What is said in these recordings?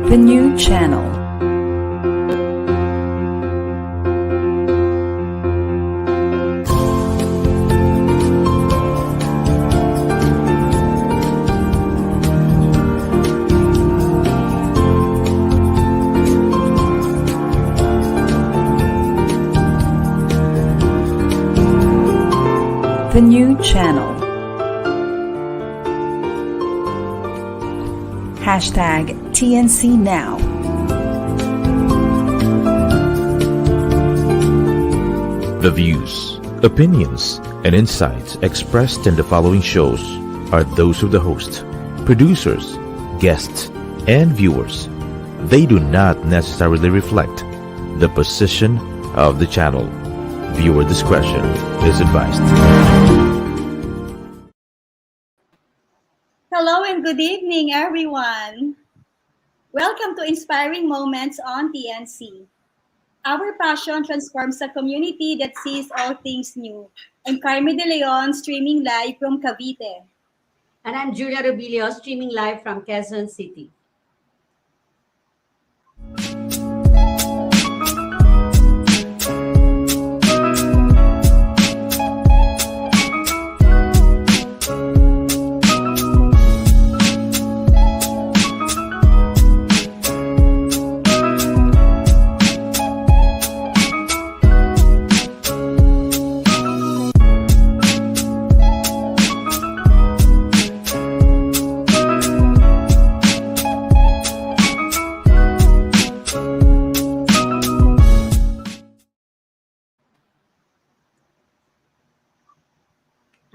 The new channel. The new channel. Hashtag TNC Now. The views, opinions, and insights expressed in the following shows are those of the host, producers, guests, and viewers. They do not necessarily reflect the position of the channel. Viewer discretion is advised. Hello and good evening, everyone. Welcome to Inspiring Moments on TNC. Our passion transforms a community that sees all things new. I'm Carmie De Leon, streaming live from Cavite. And I'm Julia Robillos, streaming live from Quezon City.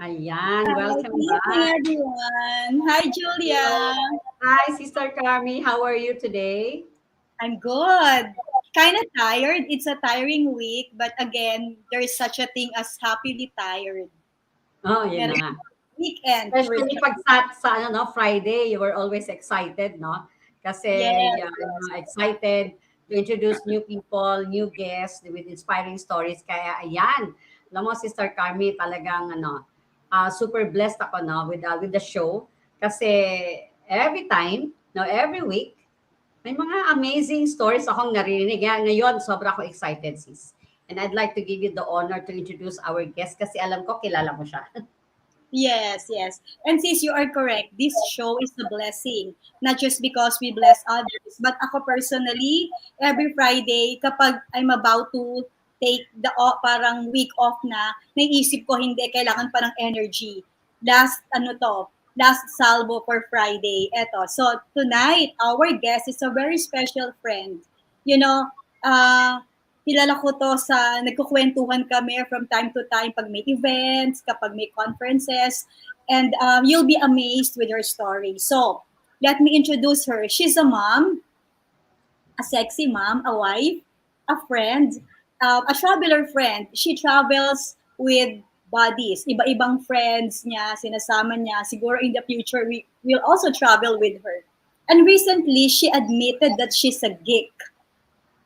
Ayan, welcome Good back. evening, everyone. Hi, Julia. Hi, Sister Carmie. How are you today? I'm good. Kind of tired. It's a tiring week, but again, there is such a thing as happily tired. Oh, yun Meron na nga. weekend. Especially pag sa Friday, you were always excited, no? Kasi Yes. excited to introduce new people, new guests with inspiring stories. Kaya ayan, alam mo, Sister Carmie, talagang super blessed ako with the show. Kasi every time, no, every week, may mga amazing stories akong naririnig. Ngayon, sobra ako excited, sis. And I'd like to give you the honor to introduce our guest kasi alam ko, kilala mo siya. Yes, yes. And sis, you are correct. This show is a blessing. Not just because we bless others, but ako personally, every Friday, kapag I'm about to take the parang week off na, naisip ko hindi, kailangan pa ng energy. Last salvo for Friday. Eto. So, tonight, our guest is a very special friend. You know, kilala ko to sa nagkukwentuhan kami from time to time pag may events, kapag may conferences, and you'll be amazed with her story. So, let me introduce her. She's a mom, a sexy mom, a wife, a friend, a traveler friend. She travels with buddies, iba-ibang friends niya, sinasama niya. Siguro in the future, we will also travel with her. And recently, she admitted that she's a geek.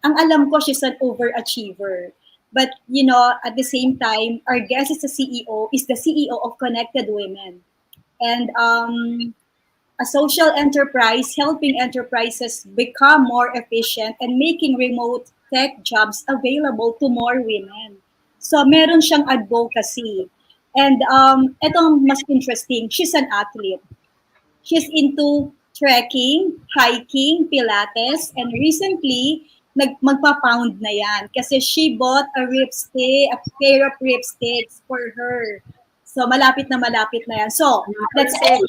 Ang alam ko, she's an overachiever. But, at the same time, our guest is the CEO of Connected Women. And a social enterprise helping enterprises become more efficient and making remote tech jobs available to more women. So, meron siyang advocacy. And etong mas interesting, she's an athlete. She's into trekking, hiking, Pilates, and recently, magpa-pound na yan. Kasi she bought a pair of ripsticks for her. So, malapit na yan. So, let's say,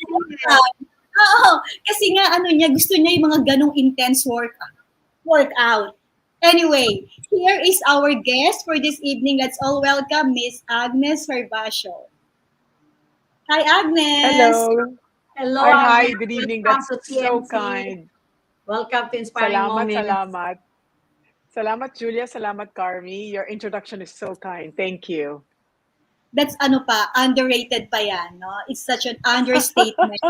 kasi nga, gusto niya yung mga ganong intense workout. Anyway, here is our guest for this evening. Let's all welcome Miss Agnes Gervacio. Hi, Agnes. Hello. Hello. Hi, good evening. Welcome That's to so TNC. kind. Welcome to Inspiring Moments. Salamat, Julia. Salamat, Carmie. Your introduction is so kind. Thank you. That's underrated pa yan, no? It's such an understatement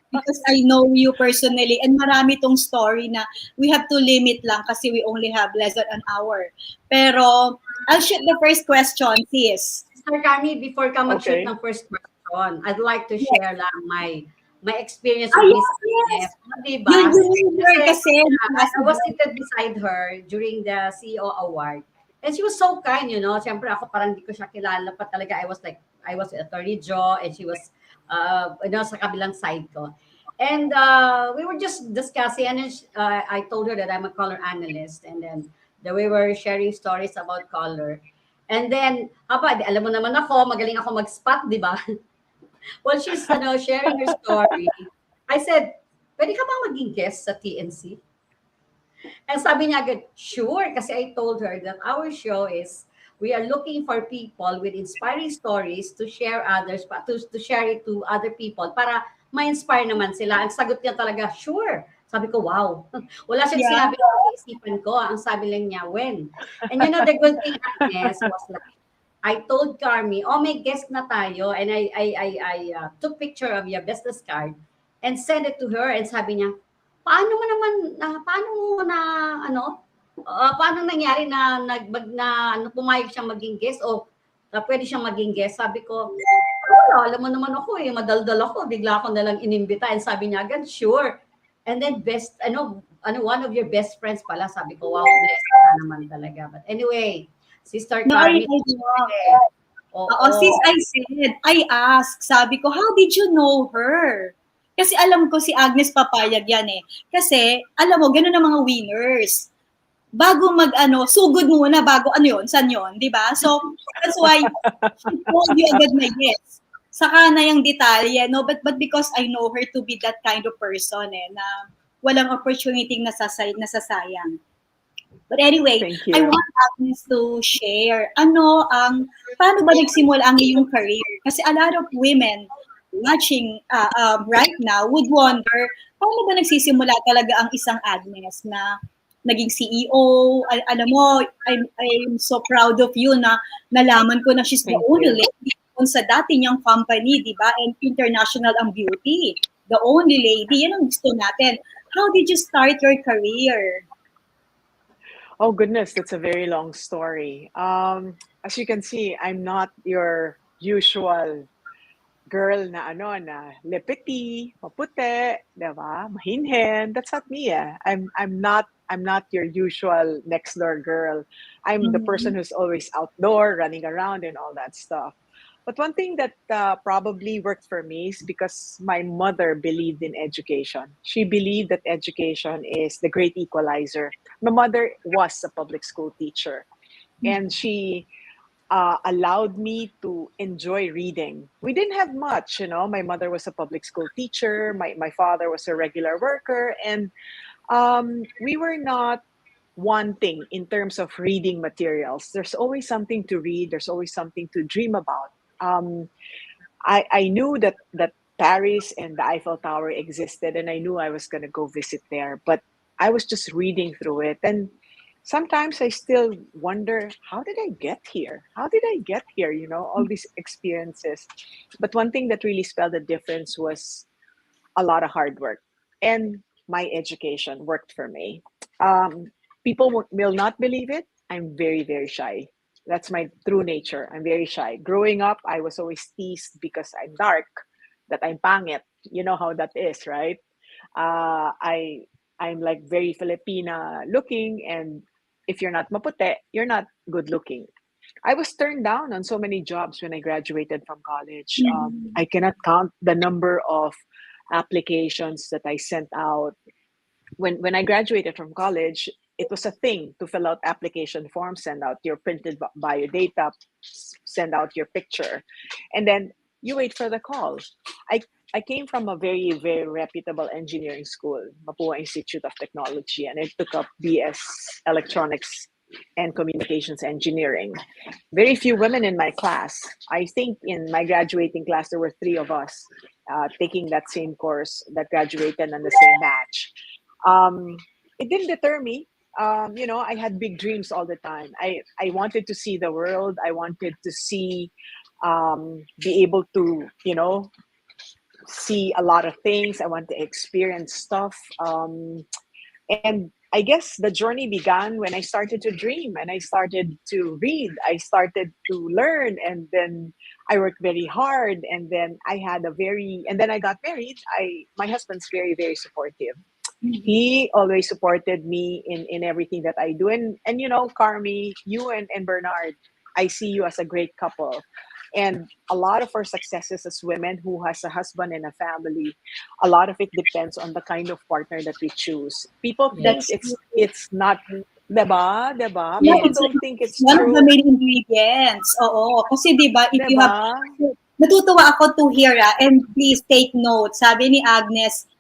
because I know you personally and marami tong story na we have to limit lang kasi we only have less than an hour. Pero I'll shoot the first question, sis. Sister Carmie, before ka mag-shoot Okay. ng first question, I'd like to share lang my my experience Ah, with Miss yes, yes. Agnes. Di You, ba? you knew her Kasi kasi. I was seated beside her during the CEO award. And she was so kind, you know. Siyempre ako parang di ko siya kilala pa talaga. I was attorney Joe and she was, sa kabilang side ko. And we were just discussing and then I told her that I'm a color analyst and then we were sharing stories about color. And then, alam mo naman ako, magaling ako mag-spot, di ba? While she's sharing her story, I said, pwede ka bang maging guest sa TNC? And sabi niya agad, sure, kasi I told her that our show is, we are looking for people with inspiring stories to share to share it to other people para ma-inspire naman sila. Ang sagot niya talaga, sure. Sabi ko, wow. Wala siyang Yeah. sinabi na pag-iisipan ko. Ang sabi lang niya, when? And you know, the good thing, Agnes, was like, I told Carmie, oh, may guest na tayo. And I took picture of your business card and sent it to her. And sabi niya, paano mo na, paano nangyari na, pumayag siyang maging guest o na pwede siyang maging guest? Sabi ko, wala, alam mo naman ako madaldal ako. Bigla ako nalang inimbita. And sabi niya agad, sure. And then one of your best friends pala. Sabi ko, wow, blessed na naman talaga. But anyway, Sister No, Carmie. Oo, sis, I asked, sabi ko, how did you know her? Kasi alam ko si Agnes papayag yan eh. Kasi, alam mo, ganun ang mga winners. Bago sugod muna, bago saan yun, di ba? So, that's why she told you agad na yes. Saka na yung detalye, no? But because I know her to be that kind of person na walang opportunity nasasayang. But anyway, Thank you. I want Agnes to share, paano ba nagsimula ang iyong career? Kasi a lot of women watching right now would wonder, paano ba nagsisimula talaga ang isang Agnes na naging CEO? Alam mo, I'm so proud of you na nalaman ko na she's the Thank only you. lady sa dati niyang company, di ba? And international ang beauty. The only lady. Yan ang gusto natin. How did you start your career? Oh goodness, that's a very long story. As you can see, I'm not your usual girl na lepeti, maputi, diba? Mahinhin. That's not me. I'm not your usual next door girl. I'm the person who's always outdoor, running around and all that stuff. But one thing that probably worked for me is because my mother believed in education. She believed that education is the great equalizer. My mother was a public school teacher, and she allowed me to enjoy reading. We didn't have much, My mother was a public school teacher. My father was a regular worker, and we were not wanting in terms of reading materials. There's always something to read. There's always something to dream about. I knew that Paris and the Eiffel Tower existed, and I knew I was going to go visit there. But I was just reading through it, and sometimes I still wonder, how did I get here? How did I get here? All these experiences. But one thing that really spelled the difference was a lot of hard work, and my education worked for me. People will not believe it. I'm very, very shy. That's my true nature. I'm very shy. Growing up, I was always teased because I'm dark, that I'm pangit. You know how that is, right? I'm like very Filipina looking, and if you're not maputi, you're not good looking. I was turned down on so many jobs when I graduated from college. I cannot count the number of applications that I sent out. When I graduated from college, it was a thing to fill out application forms, send out your printed biodata, send out your picture, and then you wait for the call. I came from a very, very reputable engineering school, Mapua Institute of Technology, and I took up BS Electronics and Communications Engineering. Very few women in my class. I think in my graduating class, there were 3 of us taking that same course that graduated on the same batch. It didn't deter me. I had big dreams all the time. I wanted to see the world. I wanted to be able to, see a lot of things. I want to experience stuff. And I guess the journey began when I started to dream and I started to read. I started to learn, and then I worked very hard, and then and then I got married. My husband's very, very supportive. He always supported me in everything that I do. And Carmi, you and Bernard, I see you as a great couple. And a lot of our successes as women who has a husband and a family, a lot of it depends on the kind of partner that we choose. People think That's it's not, diba? Diba? Yeah, People Yes. don't think it's it's one of the true. main ingredients. Oo. Kasi 'di ba, if you have Diba? natutuwa ako to hear and please take note. Sabi ni Agnes,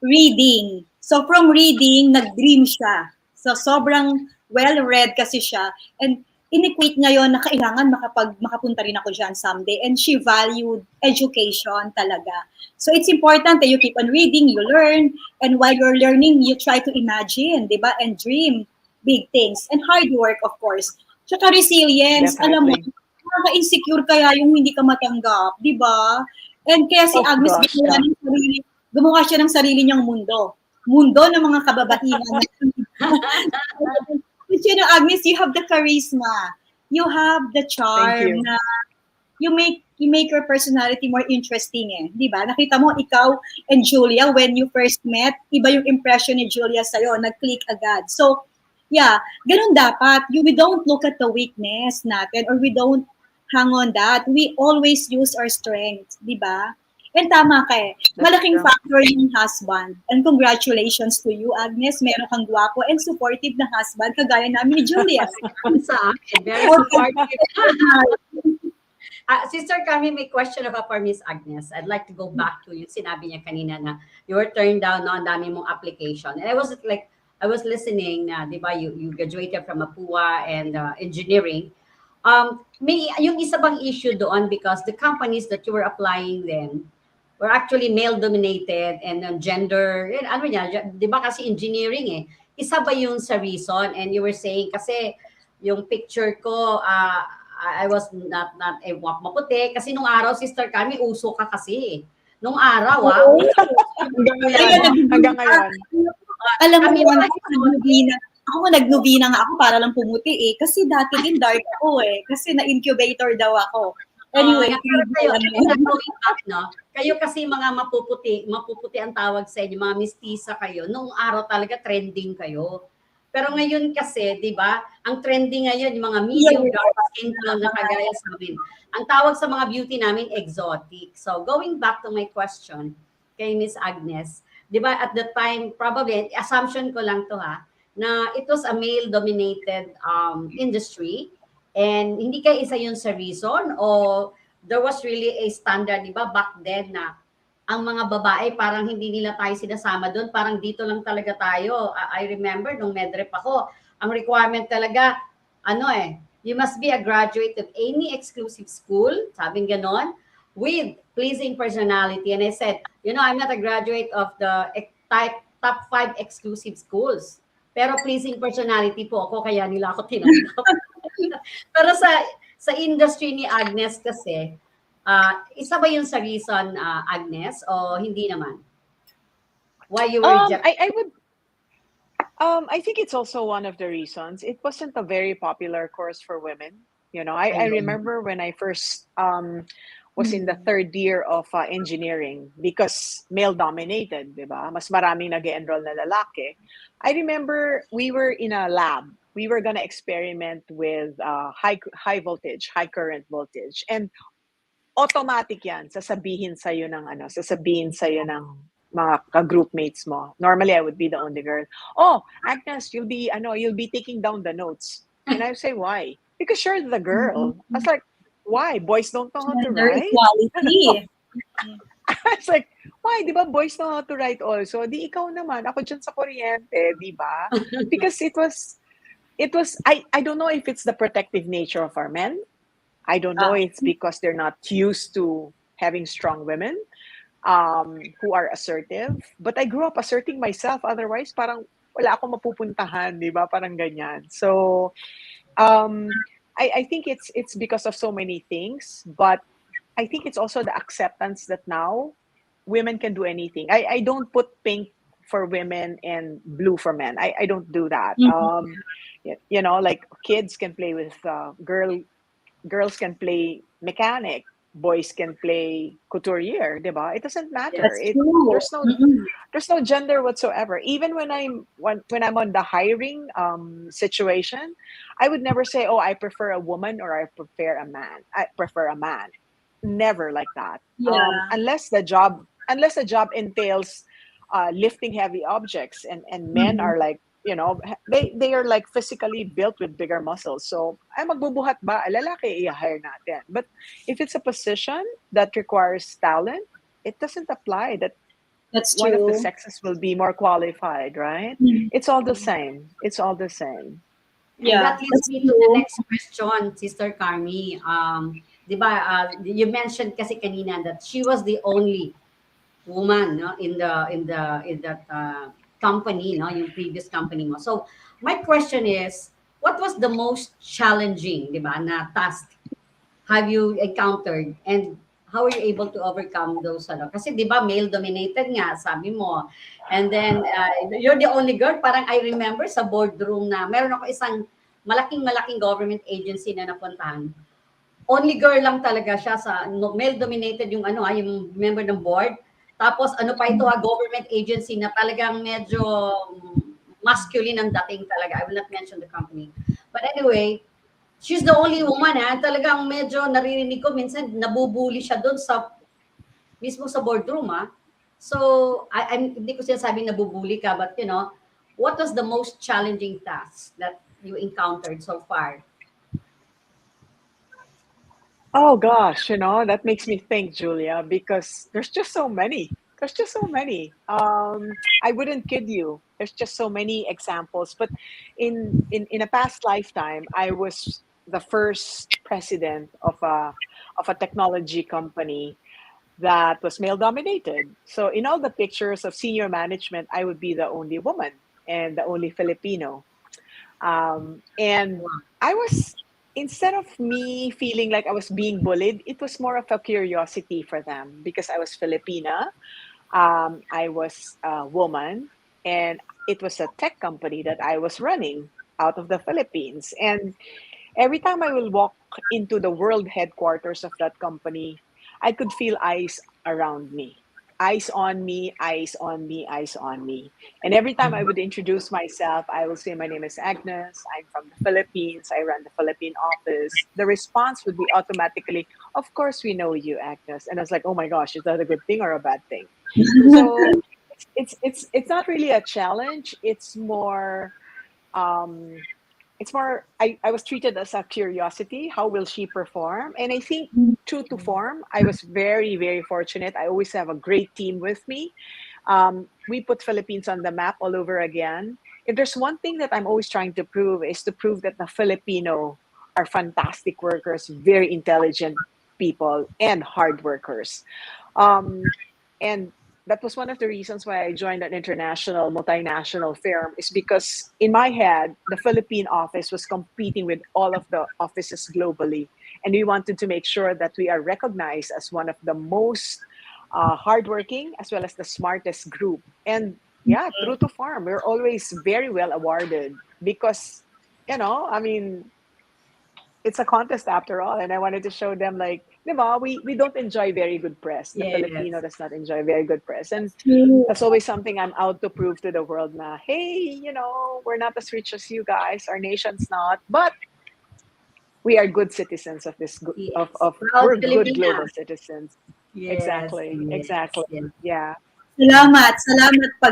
reading. So from reading, nag-dream siya. So sobrang well-read kasi siya and in-equate niya yon na kailangan makapunta rin ako diyan someday, and she valued education talaga. So it's important that you keep on reading, you learn, and while you're learning, you try to imagine, 'di ba? And dream big things and hard work, of course. Tsaka resilience, alam mo, Definitely. nakaka-insecure kaya yung hindi ka matanggap, 'di ba? And kaya si Oh Agnes gosh, yeah. gumawa siya ng sarili niyang mundo. Mundo ng mga kababaihan. But Agnes, you have the charisma. You have the Thank charm you. na you make your personality more interesting eh. 'Di ba? Nakita mo ikaw and Julia when you first met, iba yung impression ni Julia sa'yo, nag-click agad. So, yeah, ganun dapat. We don't look at the weakness natin or we don't hang on that. We always use our strength, 'di ba? And tama ka eh. That's Malaking true. factor yung husband. And congratulations to you, Agnes. Meron kang gwapo and supportive na husband kagaya namin ni Julia. Sa akin, very supportive. Sister Carmie, may question ako for Miss Agnes. I'd like to go back to yung sinabi niya kanina na you were turned down, no, ang dami mong application. And I was listening na, di ba, you graduated from APUA and engineering. May yung isa bang issue doon because the companies that you were applying then were actually male-dominated and gender, ano niya, di ba kasi engineering eh. Isa ba yung sa reason? And you were saying kasi yung picture ko, I was not maputi kasi nung araw, Sister Carmie, uso ka kasi. Nung araw, uso. Hanggang ngayon. Hanggang ngayon. Alam mo, Kami Juan, naman, ako nag-Nubina nga ako para lang pumuti eh. Kasi dati din dark ako eh. Kasi na-incubator daw ako. Anyway, pero kayo, going back, no? Kayo kasi mga mapuputi ang tawag sa inyo, mga mistisa kayo. Noong araw talaga trending kayo. Pero ngayon kasi, di ba, ang trending ngayon, yung mga medium dark skin tone na kagaya sa amin. Ang tawag sa mga beauty namin, exotic. So, going back to my question kay Miss Agnes, di ba, at the time, probably, assumption ko lang to ha, na it was a male-dominated industry and hindi kayo isa yun sa reason o there was really a standard, di ba, back then na ang mga babae parang hindi nila tayo sinasama doon, parang dito lang talaga tayo. I remember nung medrep ako, ang requirement talaga, you must be a graduate of any exclusive school, sabing ganon, with pleasing personality. And I said, I'm not a graduate of the top 5 exclusive schools. Pero pleasing personality po ako, kaya nila ako tinanggap. Pero sa industry ni Agnes kasi, isa ba yun sa reason, Agnes, o hindi naman? Why you were rejected? I think it's also one of the reasons. It wasn't a very popular course for women. I remember when I first was in the third year of engineering because male-dominated, di ba? Mas maraming nag-enroll na lalaki. I remember we were in a lab. We were gonna experiment with high voltage, high current voltage. And automatic yan, sasabihin sa'yo ng mga ka-groupmates mo. Normally, I would be the only girl. Oh, Agnes, you'll be taking down the notes. And I would say, why? Because you're the girl. I was like, why? Boys don't know how to gender write? equality. I was like, why? Di ba boys know how to write also? Di ikaw naman, ako dyan sa kuryente, di ba? Because it was, I don't know if it's the protective nature of our men. I don't know if it's because they're not used to having strong women who are assertive. But I grew up asserting myself. Otherwise, parang wala akong mapupuntahan, di ba? Parang ganyan. So, I think it's because of so many things, but I think it's also the acceptance that now women can do anything. I don't put pink for women and blue for men. I don't do that. Like kids can play with girls can play mechanic, boys can play couturier, diba? It doesn't matter. That's true. Mm-mm. There's no gender whatsoever. Even when I'm on the hiring situation, I would never say, "Oh, I prefer a woman" or "I prefer a man." I prefer a man. Never like that. Yeah, Unless the job entails lifting heavy objects, and men mm-hmm. are like, they are like physically built with bigger muscles. So ay magbubuhat ba, lalaki i-hire natin. But if it's a position that requires talent, it doesn't apply that That's one of the true. sexes will be more qualified, right? Mhm. It's all the same. It's all the same. And Yeah, that leads that's me to the true. next question, Sister Carmi. Di ba, you mentioned kasi kanina that she was the only woman, no, in that company, no, yung previous company mo. So my question is, what was the most challenging, di ba, na task have you encountered, and how are you able to overcome those ano? Kasi 'di ba male dominated nga sabi mo. And then you're the only girl. Parang I remember sa boardroom na meron ako isang malaking government agency na napuntahan. Only girl lang talaga siya sa male dominated yung ano yung member ng board. Tapos ano pa ito government agency na talagang medyo masculine ang dating talaga. I will not mention the company. But anyway, she's the only woman talagang medyo naririnig ko minsan nabubuli siya doon sa mismo sa boardroom So, hindi ko sinasabing nabubuli ka, but what was the most challenging task that you encountered so far? Oh gosh, that makes me think, Julia, because there's just so many. There's just so many. I wouldn't kid you. There's just so many examples. But in a past lifetime, I was the first president of a technology company that was male dominated. So in all the pictures of senior management, I would be the only woman and the only Filipino. And I was, instead of me feeling like I was being bullied, it was more of a curiosity for them because I was Filipina. I was a woman, and it was a tech company that I was running out of the Philippines. And every time I will walk into the world headquarters of that company, I could feel eyes around me. Eyes on me, eyes on me, eyes on me. And every time I would introduce myself, I will say, "My name is Agnes. I'm from the Philippines. I run the Philippine office." The response would be automatically, "Of course, we know you, Agnes." And I was like, "Oh my gosh, is that a good thing or a bad thing?" So it's not really a challenge. I was treated as a curiosity. How will she perform? And I think true to form, I was very, very fortunate. I always have a great team with me. We put Philippines on the map all over again. If there's one thing that I'm always trying to prove is to prove that the Filipino are fantastic workers, very intelligent people, and hard workers. And that was one of the reasons why I joined an international multinational firm, is because in my head, the Philippine office was competing with all of the offices globally. And we wanted to make sure that we are recognized as one of the most hardworking as well as the smartest group. And yeah, true to form, we're always very well awarded because, I mean, it's a contest after all, and I wanted to show them, like, diba, we don't enjoy very good press. The Filipino Yes. does not enjoy very good press, and True. that's always something I'm out to prove to the world. Na, hey, we're not as rich as you guys. Our nation's not, but we are good citizens of this. Yes. Of Proud we're good global Filipina. citizens. Yes, Exactly, yes, exactly. yes. Yeah. Salamat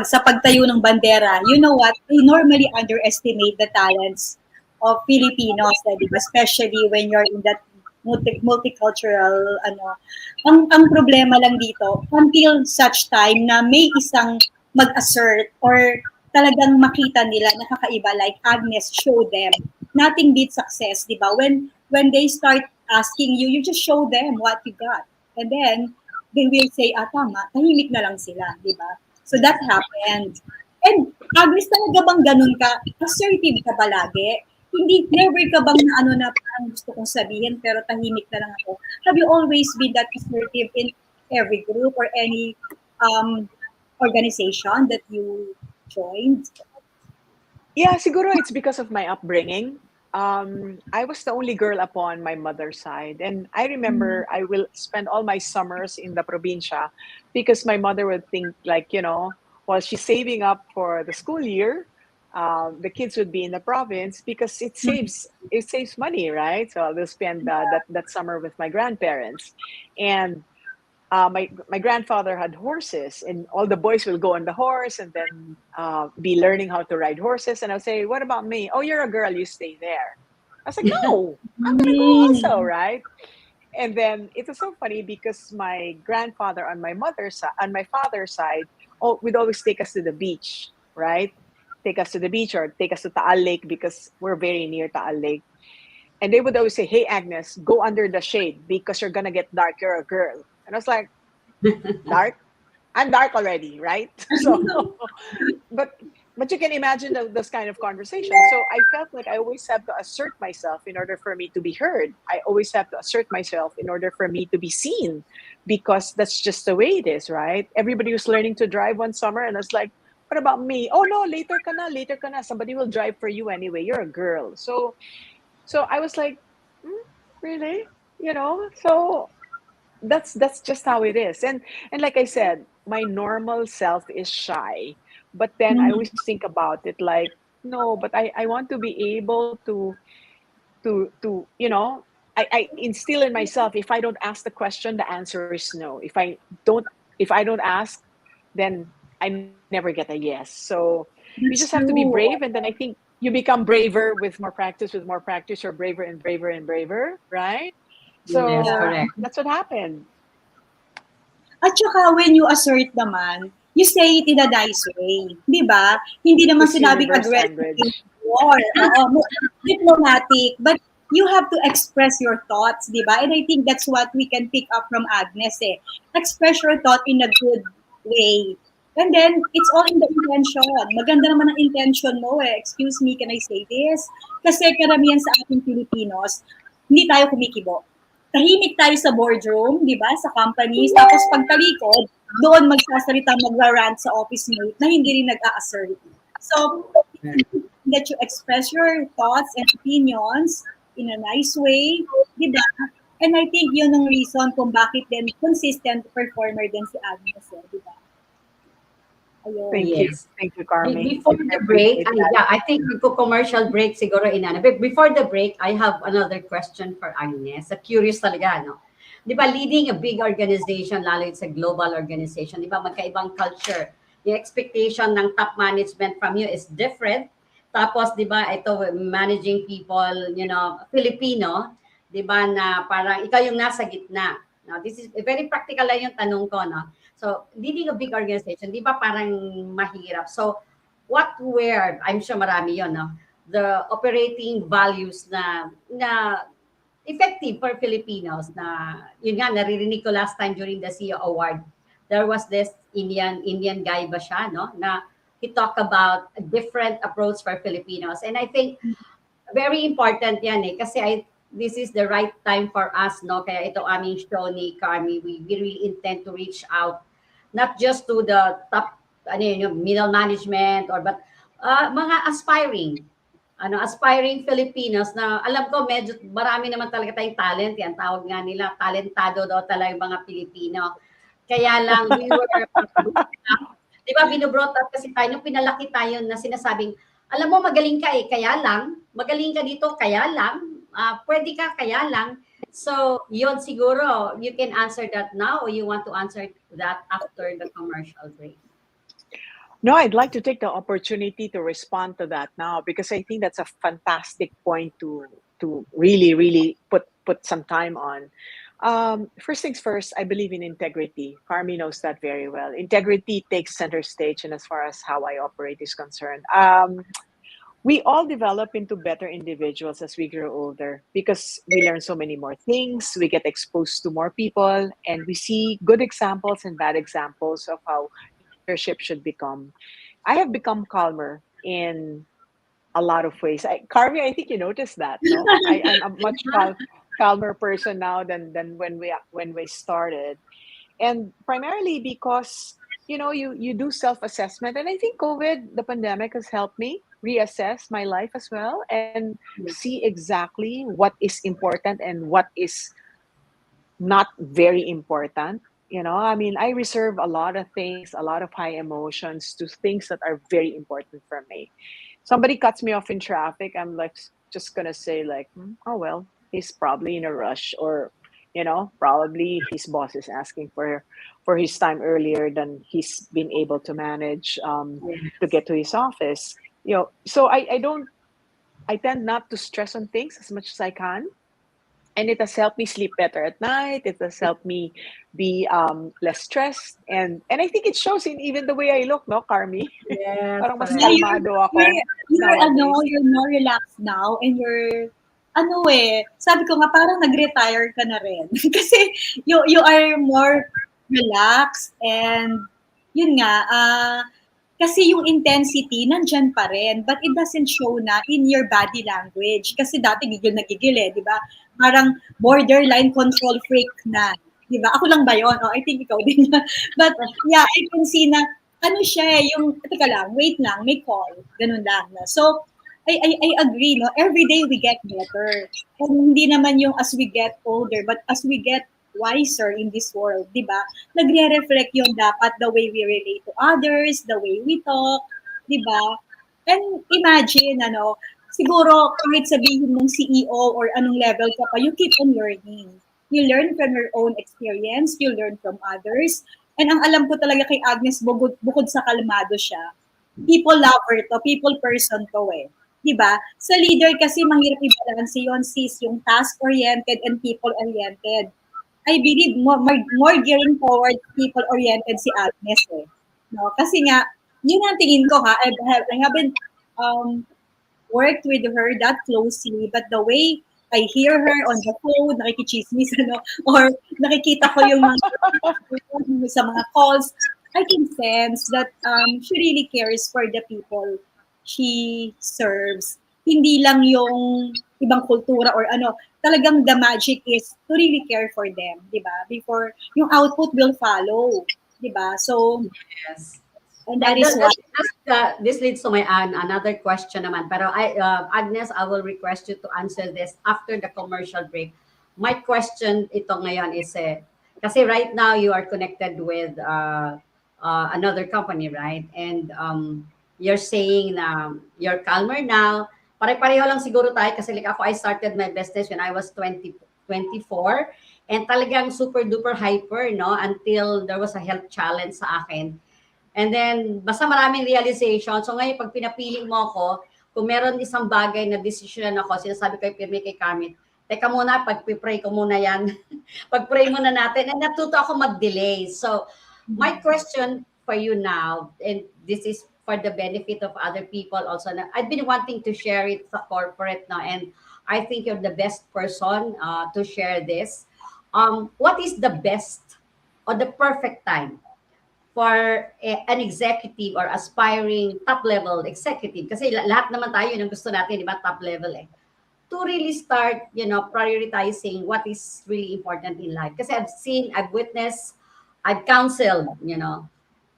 sa pagtayo ng bandera. You know what? We normally underestimate the talents of Filipinos, di ba? Especially when you're in that multicultural, ano. Ang problema lang dito, until such time na may isang mag-assert or talagang makita nila nakakaiba, like Agnes show them. Nothing beats success, di ba? When they start asking you, you just show them what you got. And then, they will say, tama, tahimik na lang sila, di ba? So that happened. And Agnes, talaga bang ganun ka? Assertive ka palagi? Hindi, never ka bang na ano na parang gusto kong sabihin pero tahimik na lang ako? Have you always been that assertive in every group or any organization that you joined? Yeah, siguro it's because of my upbringing. I was the only girl upon my mother's side. And I remember I will spend all my summers in the probinsya because my mother would think, like, while she's saving up for the school year, the kids would be in the province because it saves money, right? So I'll spend that summer with my grandparents. And my grandfather had horses, and all the boys will go on the horse and then be learning how to ride horses. And I'll say, "What about me? Oh, you're a girl, you stay there." I was like, "No, I'm gonna go also, Mm. right?" And then it was so funny because my grandfather on my mother's side, on my father's side, would always take us to the beach, right? Take us to the beach or take us to Taal Lake because we're very near Taal Lake. And they would always say, "Hey, Agnes, go under the shade because you're gonna get dark. You're a girl." And I was like, "Dark? I'm dark already, right?" So, but but you can imagine those kind of conversations. So I felt like I always have to assert myself in order for me to be heard. I always have to assert myself in order for me to be seen, because that's just the way it is, right? Everybody was learning to drive one summer, and I was like, "What about me? Oh no, later ka na, later ka na. Somebody will drive for you anyway. You're a girl." So I was like, really, so that's just how it is. And like I said, my normal self is shy, but then I always think about it like, no, but I want to be able to I instill in myself, if I don't ask the question, the answer is no. Don't if I don't ask, then I never get a yes. So you just have to That's be brave, true. and then I think you become braver with more practice, you're braver and braver and braver, right? Yes, So Yeah. correct. that's what happened. At saka when you assert naman, you say it in a nice way. Di ba? Hindi naman Miss sinabing Universe aggressive in language. war. Oo, diplomatic. But you have to express your thoughts, di ba? And I think that's what we can pick up from Agnes eh. Express your thought in a good way. And then, it's all in the intention. Maganda naman ang intention mo eh. Excuse me, can I say this? Kasi karamihan sa ating Pilipinos, hindi tayo kumikibo. Tahimik tayo sa boardroom, di ba, sa companies. Tapos pagtalikod, doon magsasalita, magra-rant sa office mate na hindi rin nag-a-assert. So, that you express your thoughts and opinions in a nice way, di ba? And I think yun ang reason kung bakit din consistent performer din si Agnes, eh, di ba? Ayun. Thank you. Yes. Thank you, Carmi. Before I the break, appreciate that. yeah, I think commercial break siguro inana. But before the break, I have another question for Agnes. Curious talaga, no? Di ba, leading a big organization, lalo it's a global organization, di ba, magkaibang culture. The expectation ng top management from you is different. Tapos, di ba, ito, managing people, Filipino, di ba, na parang ikaw yung nasa gitna. No, this is very practical lang yung tanong ko, no? So, leading a big organization, di ba parang mahirap? So, what were, I'm sure marami yon, no? The operating values na effective for Filipinos na, yun nga, naririnig ko last time during the CEO Award. There was this Indian guy ba siya, no? Na he talked about a different approach for Filipinos. And I think very important yan eh. Kasi this is the right time for us, no? Kaya ito aming show ni Carmi, we really intend to reach out not just to the top, middle management but mga aspiring Filipinos na alam ko medyo marami naman talaga tayong talent yan. Tawag nga nila, talentado daw talaga yung mga Pilipino. Kaya lang, we were, di ba, binubrought up kasi tayo, nung pinalaki tayo na sinasabing, alam mo, magaling ka eh, kaya lang, magaling ka dito, kaya lang, pwede ka, kaya lang. So, yun siguro, you can answer that now or you want to answer that after the commercial break? No, I'd like to take the opportunity to respond to that now, because I think that's a fantastic point to really, really put some time on. First things first, I believe in integrity. Carmi knows that very well. Integrity takes center stage, and as far as how I operate is concerned. We all develop into better individuals as we grow older, because we learn so many more things, we get exposed to more people, and we see good examples and bad examples of how leadership should become. I have become calmer in a lot of ways. Carmi, I think you noticed that, no? I'm a much calmer person now than when we started, and primarily because you do self assessment, and I think COVID, the pandemic, has helped me. reassess my life as well and see exactly what is important and what is not very important. I mean, I reserve a lot of things, a lot of high emotions to things that are very important for me. Somebody cuts me off in traffic, I'm like just gonna say like, oh well, he's probably in a rush, or probably his boss is asking for his time earlier than he's been able to manage to Yes. get to his office. So I tend not to stress on things as much as I can, and it has helped me sleep better at night. It has helped me be less stressed, and I think it shows in even the way I look, no, Carmi? Yes, Parang mas Yeah, correct. kalmado ako nowadays. you're more relaxed now and sabi ko nga parang nag-retire ka na rin. Kasi you are more relaxed and yun nga, kasi yung intensity nandyan pa rin, but it doesn't show na in your body language. Kasi dati gigil eh, di ba? Parang borderline control freak na. Di ba? Ako lang ba yun? Oh, I think ikaw din. But yeah, I can see na ano siya yung, teka lang, wait lang, may call. Ganun lang. No? So, I agree, no? Every day we get better. And hindi naman yung as we get older, but as we get wiser in this world, di ba? Nagre-reflect yung dapat the way we relate to others, the way we talk, di ba? And imagine, siguro kahit sabihin mong CEO or anong level ka pa, you keep on learning. You learn from your own experience, you learn from others. And ang alam ko talaga kay Agnes, bukod sa kalmado siya, people lover to, people person to eh. Diba? Sa leader kasi mahirap i-balance yun, sis, yung task-oriented and people-oriented. I believe more gearing forward people-oriented si Agnes eh. No? Kasi nga, yun ang tingin ko ha, I haven't worked with her that closely, but the way I hear her on the phone, nakikichismis, or nakikita ko yung mga sa mga calls, I can sense that she really cares for the people she serves. Hindi lang yung ibang kultura or talagang the magic is to really care for them, di ba? Before, yung output will follow, di ba? So, Yes. and that is why. This leads to my another question naman. Pero Agnes, I will request you to answer this after the commercial break. My question ito ngayon is, kasi right now you are connected with another company, right? And you're saying na you're calmer now. Pare-pareho lang siguro tayo kasi like ako, I started my business when I was 24 and talagang super duper hyper, no? Until there was a health challenge sa akin. And then, basta maraming realization. So ngayon, pag pinapiling mo ako, kung meron isang bagay na decision ako, sinasabi ko kay Carmie, teka muna, pag-pray ko muna yan. Pag-pray muna natin. And natuto ako mag-delay. So, my question for you now, and this is for the benefit of other people also, I've been wanting to share it sa corporate now, and I think you're the best person to share this. What is the best or the perfect time for an executive or aspiring top-level executive? Kasi lahat naman tayo yung gusto natin, di ba, top-level eh. To really start, prioritizing what is really important in life. Kasi I've witnessed, I've counseled,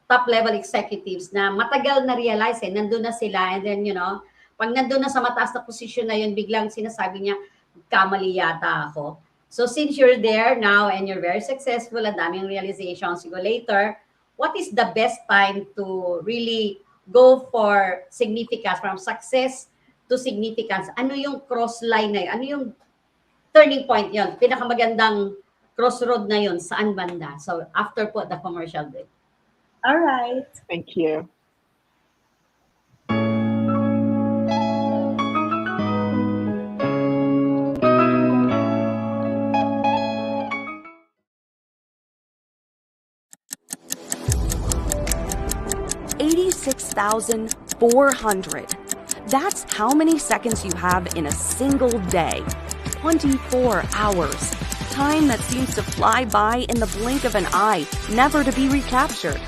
top-level executives na matagal na realize nandun na sila, and then, pag nandun na sa mataas na posisyon na yun, biglang sinasabi niya, kamali yata ako. So since you're there now and you're very successful, ang daming realizations, you go later, what is the best time to really go for significance, from success to significance? Ano yung cross line na yun? Ano yung turning point yun? Pinakamagandang crossroad na yun, saan banda? So after po the commercial break. All right. Thank you. $86,400. That's how many seconds you have in a single day. 24 hours. Time that seems to fly by in the blink of an eye, never to be recaptured.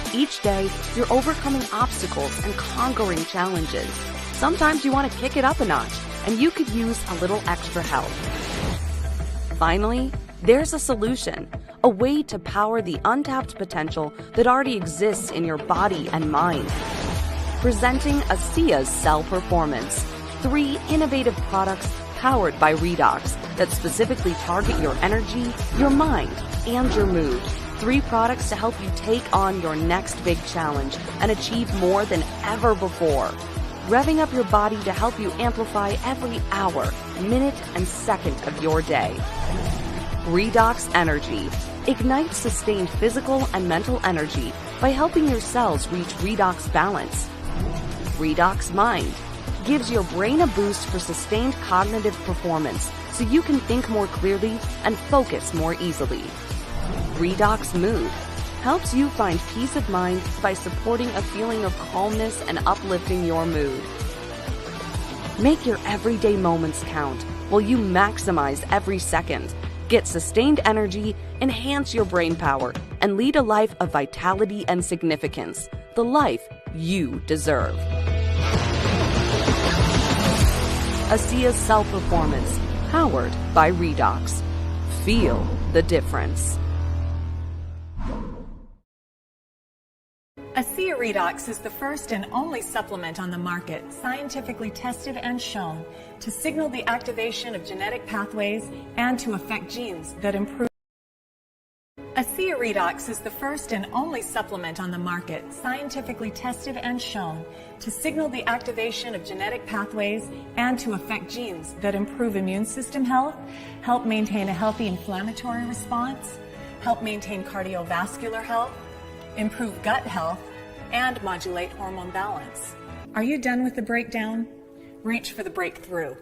Each day, you're overcoming obstacles and conquering challenges. Sometimes you want to kick it up a notch, and you could use a little extra help. Finally, there's a solution, a way to power the untapped potential that already exists in your body and mind. presenting ASEA's Cell Performance. 3 innovative products powered by Redox that specifically target your energy, your mind, and your mood. 3 products to help you take on your next big challenge and achieve more than ever before. Revving up your body to help you amplify every hour, minute, and second of your day. Redox Energy. Ignite sustained physical and mental energy by helping your cells reach redox balance. Redox Mind. Gives your brain a boost for sustained cognitive performance so you can think more clearly and focus more easily. Redox Mood. Helps you find peace of mind by supporting a feeling of calmness and uplifting your mood. Make your everyday moments count while you maximize every second. Get sustained energy, enhance your brain power, and lead a life of vitality and significance. The life you deserve. ASEA's Cell Performance, powered by Redox. Feel the difference. ASEA Redox is the first and only supplement on the market scientifically tested and shown to signal the activation of genetic pathways and to affect genes that improve. ASEA Redox is the first and only supplement on the market scientifically tested and shown to signal the activation of genetic pathways and to affect genes that improve immune system health, help maintain a healthy inflammatory response, help maintain cardiovascular health, improve gut health, and modulate hormone balance. Are you done with the breakdown? Reach for the breakthrough.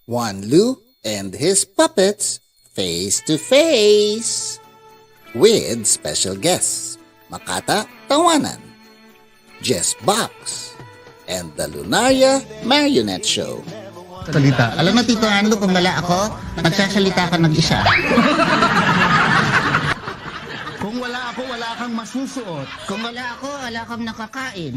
Juan Lu and his puppets face to face with special guests Makata Tawanan, Jess Box, and the Lunaria Marionette Show. Salita. Alam mo, Tito Ando, kung wala ako, magsasalita ka mag-isa. Kung wala ako, wala kang masusuot. Kung wala ako, wala kang nakakain.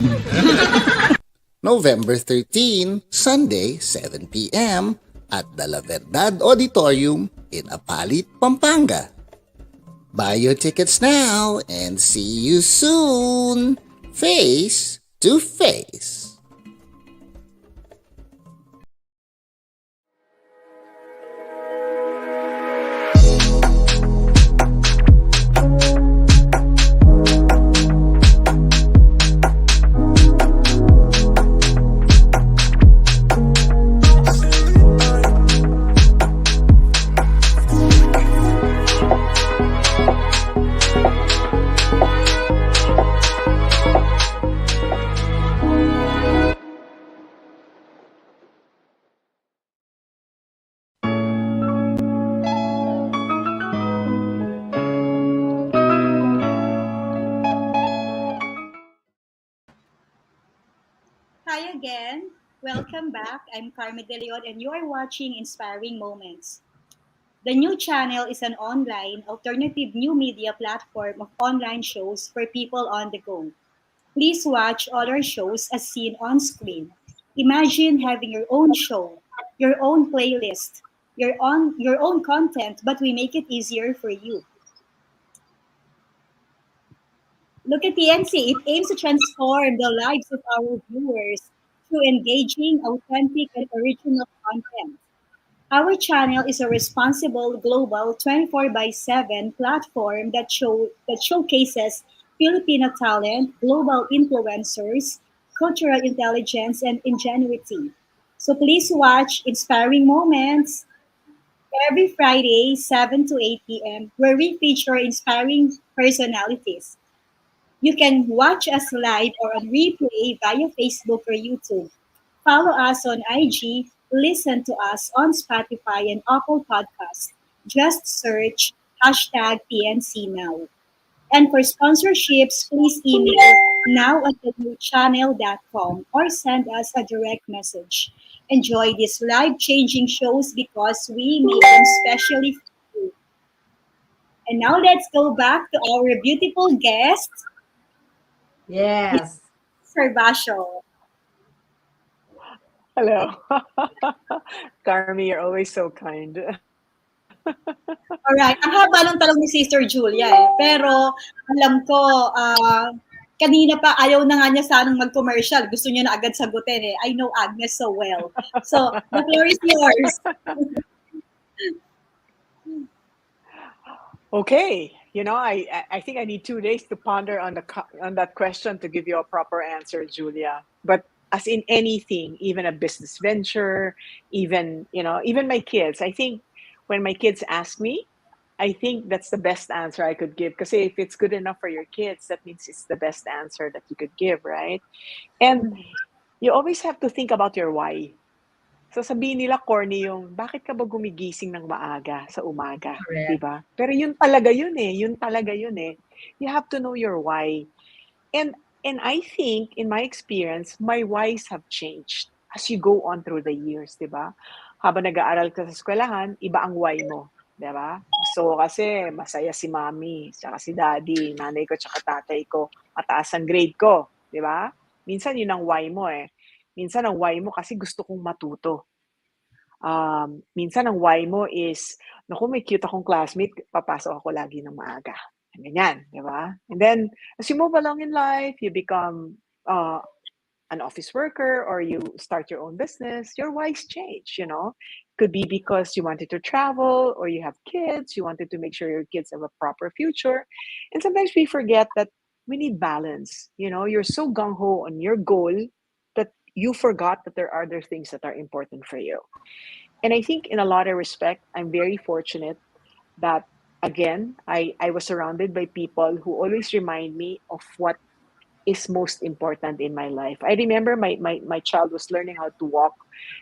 November 13, Sunday, 7 p.m. at the La Verdad Auditorium in Apalit, Pampanga. Buy your tickets now and see you soon, face to face. Hi again. Welcome back. I'm Carmie De Leon, and you are watching Inspiring Moments. The new channel is an online, alternative new media platform of online shows for people on the go. Please watch other shows as seen on screen. Imagine having your own show, your own playlist, your own content, but we make it easier for you. Look at TNC. It aims to transform the lives of our viewers through engaging, authentic, and original content. Our channel is a responsible global 24 by 7 platform that showcases Filipino talent, global influencers, cultural intelligence, and ingenuity. So please watch Inspiring Moments every Friday, 7 to 8 p.m., where we feature inspiring personalities. You can watch us live or on replay via Facebook or YouTube. Follow us on IG, listen to us on Spotify and Apple Podcasts. Just search hashtag PNC Now. And for sponsorships, please email now at thenewchannel.com or send us a direct message. Enjoy these life-changing shows because we made them specially for you. And now let's go back to our beautiful guest, Yes. Gervacio. Hello. Carmi, you're always so kind. Alright, ang haba ng tanong ni Sister Julia eh. Pero alam ko, kanina pa ayaw na nga niya sanang mag-commercial. Gusto niya na agad sagutin eh. I know Agnes so well. So, the floor is yours. Okay, I think I need 2 days to ponder on that question to give you a proper answer, Julia. But as in anything, even a business venture, even my kids, I think when my kids ask me, I think that's the best answer I could give. Because if it's good enough for your kids, that means it's the best answer that you could give, right? And you always have to think about your why. So sabihin nila corny yung, bakit ka ba gumigising ng maaga sa umaga? Correct. 'Di ba? Pero yun talaga yun eh. Yun talaga yun eh. You have to know your why. And I think, in my experience, my whys have changed as you go on through the years, 'di ba? Habang nag-aaral ka sa eskwelahan, iba ang why mo, 'di ba? So kasi masaya si mommy, tsaka si daddy, nanay ko tsaka tatay ko, mataas ang grade ko, 'di ba? Minsan yun ang why mo eh. Minsan ang why mo kasi gusto kong matuto. Minsan ang why mo is, naku, may cute akong classmate, papasok ako lagi ng maaga. Ganyan, di ba? And then, as you move along in life, you become an office worker or you start your own business, your whys change. Could be because you wanted to travel or you have kids, you wanted to make sure your kids have a proper future. And sometimes we forget that we need balance. You're so gung-ho on your goal that you forgot that there are other things that are important for you. And I think in a lot of respect, I'm very fortunate that again, I was surrounded by people who always remind me of what is most important in my life. I remember my child was learning how to walk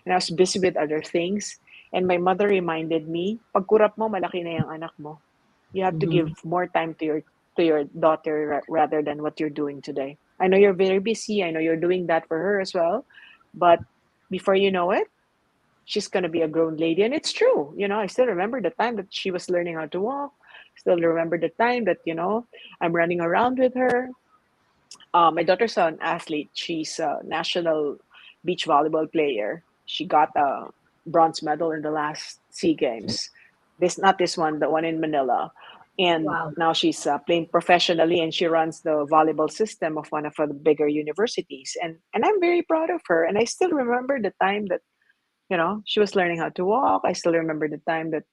and I was busy with other things. And my mother reminded me, pagkurap mo, malaki na yung anak mo. You have to give more time to your daughter rather than what you're doing today. I know you're very busy. I know you're doing that for her as well. But before you know it, she's going to be a grown lady. And it's true. I still remember the time that she was learning how to walk. Still remember the time that, I'm running around with her. My daughter's an athlete. She's a national beach volleyball player. She got a bronze medal in the last SEA Games. Not this one, the one in Manila. And Wow. now she's playing professionally, and she runs the volleyball system of one of the bigger universities. And I'm very proud of her. And I still remember the time that she was learning how to walk. I still remember the time that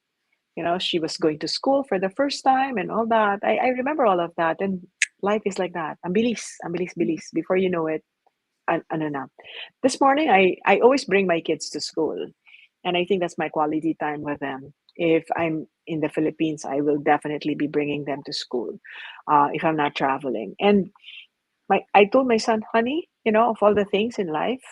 she was going to school for the first time and all that. I remember all of that. And life is like that. Ang bilis, bilis. Before you know it, ano na. This morning, I always bring my kids to school. And I think that's my quality time with them. If I'm in the Philippines, I will definitely be bringing them to school if I'm not traveling. And I told my son, honey, of all the things in life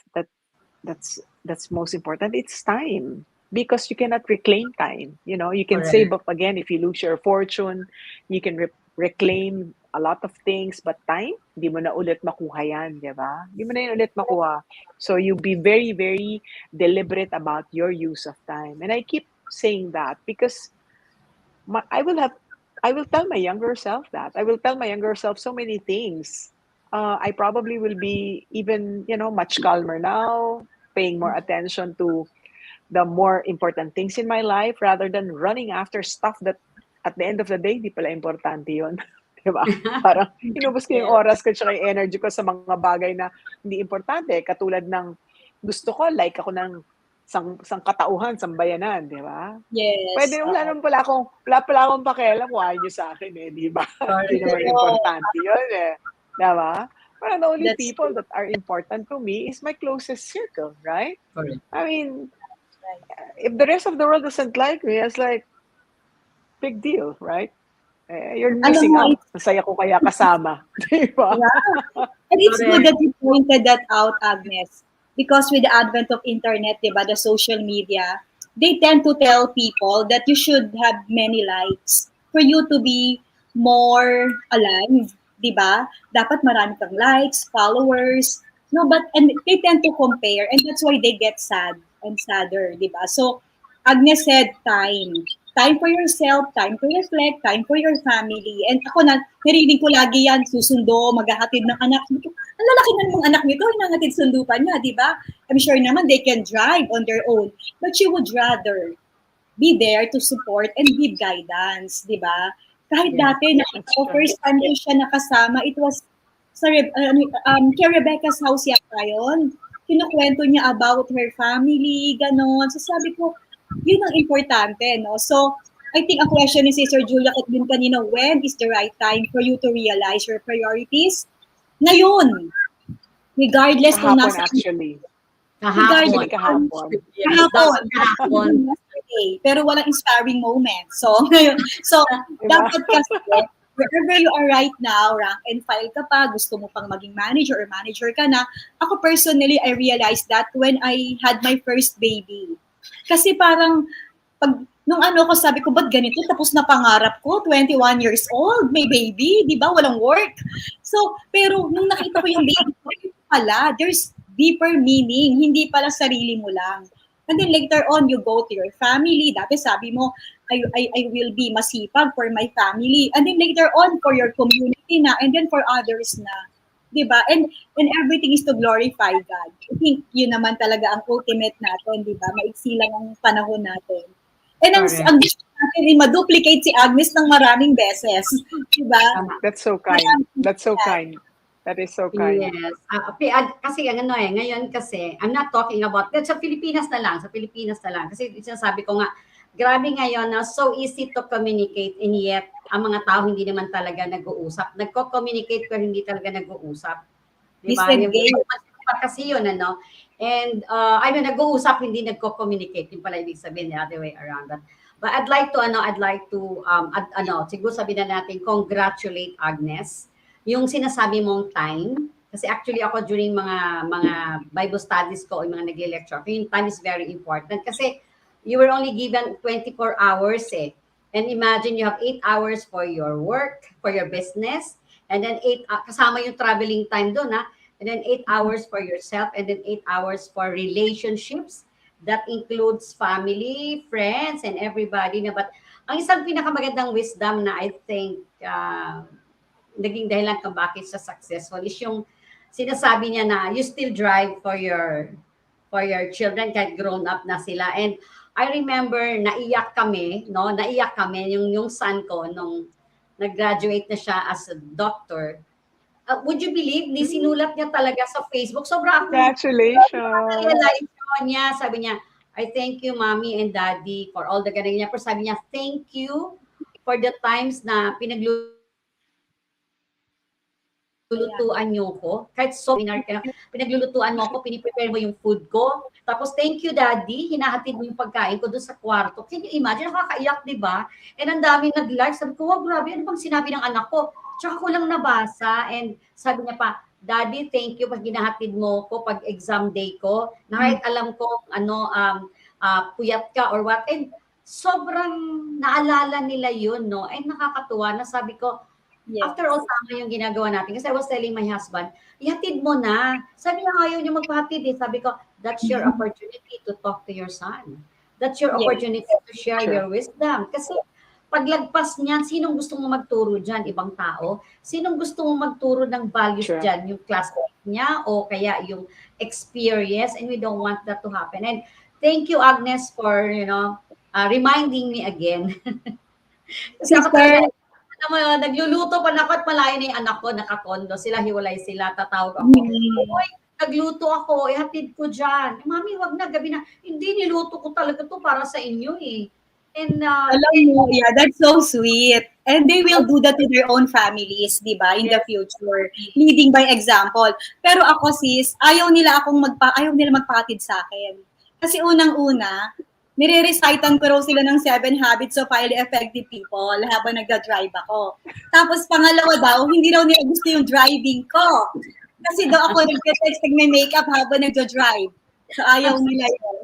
that's most important, it's time, because you cannot reclaim time. You can Correct. save up again if you lose your fortune. You can reclaim a lot of things, but time, hindi mo na ulit makuha yan, di ba? Hindi mo na yun ulit makuha. So you be very, very deliberate about your use of time. And I keep saying that because I will tell my younger self that. I will tell my younger self so many things. I probably will be even, much calmer now, paying more attention to the more important things in my life rather than running after stuff that at the end of the day, di pala importante yun. Diba? Parang inubos ko yung Yes. oras ko tsaka yung energy ko sa mga bagay na hindi importante. Katulad ng gusto ko, like ako ng katauhan, sambayanan, di ba? Yes. Pwede, wala pala akong pakialam kung ayaw nyo sa akin di ba? Hindi naman importante yun Di ba? Parang the only That's people that are important to me is my closest circle, right? Correct. I mean, if the rest of the world doesn't like me, it's like, big deal, right? You're missing out. Masaya ko kaya kasama. Di ba? Yeah. And it's good that you pointed that out, Agnes. Because with the advent of internet, diba, the social media, they tend to tell people that you should have many likes for you to be more alive, diba? Dapat marami kang likes, followers. No, and they tend to compare, and that's why they get sad and sadder, diba? So Agnes said time. Time for yourself, time to reflect, time for your family. And ako narinig ko lagi yan, susundo, maghahatid ng anak. Ang lalaki na ng anak nito, hinangatid sundo pa niya, di ba? I'm sure naman they can drive on their own. But she would rather be there to support and give guidance, di ba? Kahit dati, first time ko siya nakasama, it was sa kay Rebecca's house yata yun. Kinukwento niya about her family, ganon. So sabi ko, yun ang importante, no? So, I think ang question ni Sister Julia at din kanina, when is the right time for you to realize your priorities? Ngayon. Regardless kung Kahapon, nasa... actually. Kahapon. Yesterday, pero walang inspiring moment. So, ngayon, dapat kasi, wherever you are right now, rank and file ka pa, gusto mo pang maging manager or manager ka na, ako personally, I realized that when I had my first baby. Kasi parang, nung ko, sabi ko, ba't ganito? Tapos na pangarap ko, 21 years old, may baby, di ba? Walang work. So, pero nung nakita ko yung baby, pala, there's deeper meaning, hindi pala sarili mo lang. And then later on, you go to your family. Dati sabi mo, I will be masipag for my family. And then later on, for your community na, and then for others na. Diba? And everything is to glorify God. I think yun naman talaga ang ultimate natin, diba? Maiksi lang ang panahon natin. And ang gusto natin, ma-duplicate si Agnes ng maraming beses. Diba? That's so kind. That's so kind. That is so kind. Yes. Kasi ngayon kasi, I'm not talking about, sa Pilipinas na lang. Kasi sinasabi ko nga, grabe ngayon na so easy to communicate and yet ang mga tao hindi naman talaga nag-uusap. Nagko-communicate pero hindi talaga nag-uusap. Diba? Kasi yun, ano? And nag-uusap, hindi nagko-communicate. Yung pala ibig sabihin, the other way around that. But I'd like to siguro sabihin na natin, congratulate Agnes. Yung sinasabi mong time, kasi actually ako during mga Bible studies ko, yung mga nagle-lecture, yung time is very important. Kasi you were only given 24 hours And imagine you have 8 hours for your work, for your business, and then 8, kasama yung traveling time doon, and then 8 hours for yourself, and then 8 hours for relationships. That includes family, friends, and everybody. But ang isang pinakamagandang wisdom na I think naging dahilan kung bakit siya successful is yung sinasabi niya na you still drive for your children kahit grown up na sila. And I remember naiyak kami yung son ko nung nag-graduate na siya as a doctor. Would you believe, sinulat niya talaga sa Facebook. Sobrang congratulations. Niya, sabi niya, I thank you mommy and daddy for all the galing niya. Pero sabi niya, thank you for the times na pinaglulutuan niyo ko. Kahit pinaglulutuan mo ko, piniprepare mo yung food ko. Tapos, thank you, Daddy. Hinahatid mo yung pagkain ko doon sa kwarto. Can you imagine? Nakakaiyak, di ba? And ang dami nag-live. Sabi ko, wow, grabe. Ano bang sinabi ng anak ko? Tsaka ko lang nabasa. And sabi niya pa, Daddy, thank you pag hinahatid mo ko pag exam day ko. Na kahit alam ko, puyat ka or what. And sobrang naalala nila yun, no? And nakakatuwa na sabi ko, Yes. After all, tama yung ginagawa natin. Kasi I was telling my husband, ihatid mo na. Sabi niya, ayaw niya magpahatid eh. Sabi ko, that's your opportunity to talk to your son. That's your Yes. opportunity to share True. your wisdom. Kasi paglagpas niyan, sinong gusto mo magturo dyan? Ibang tao? Sinong gusto mo magturo ng values True. dyan? Yung classmate niya o kaya yung experience? And we don't want that to happen. And thank you, Agnes, for, reminding me again. Kasi ako Sister, talaga, alam mo yun, nagluluto pa na ako at malayo na yung anak ko, nakakondo sila, hiwalay sila, tatawag ako. Uy, nagluto ako, ihatid ko dyan. Mami, wag na, gabi na. Hindi, niluto ko talaga to para sa inyo eh. And, alam mo, yeah, that's so sweet. And they will do that to their own families, di ba, in the future. Leading by example. Pero ako, sis, ayaw nila magpakatid sa akin. Kasi unang-una, nire-recitean ko raw sila ng 7 habits of highly effective people habang nagda-drive ako. Tapos pangalawa daw, hindi raw nila gusto yung driving ko. Kasi daw ako nag-text, nag-makeup habang nagda-drive. So ayaw nila yun.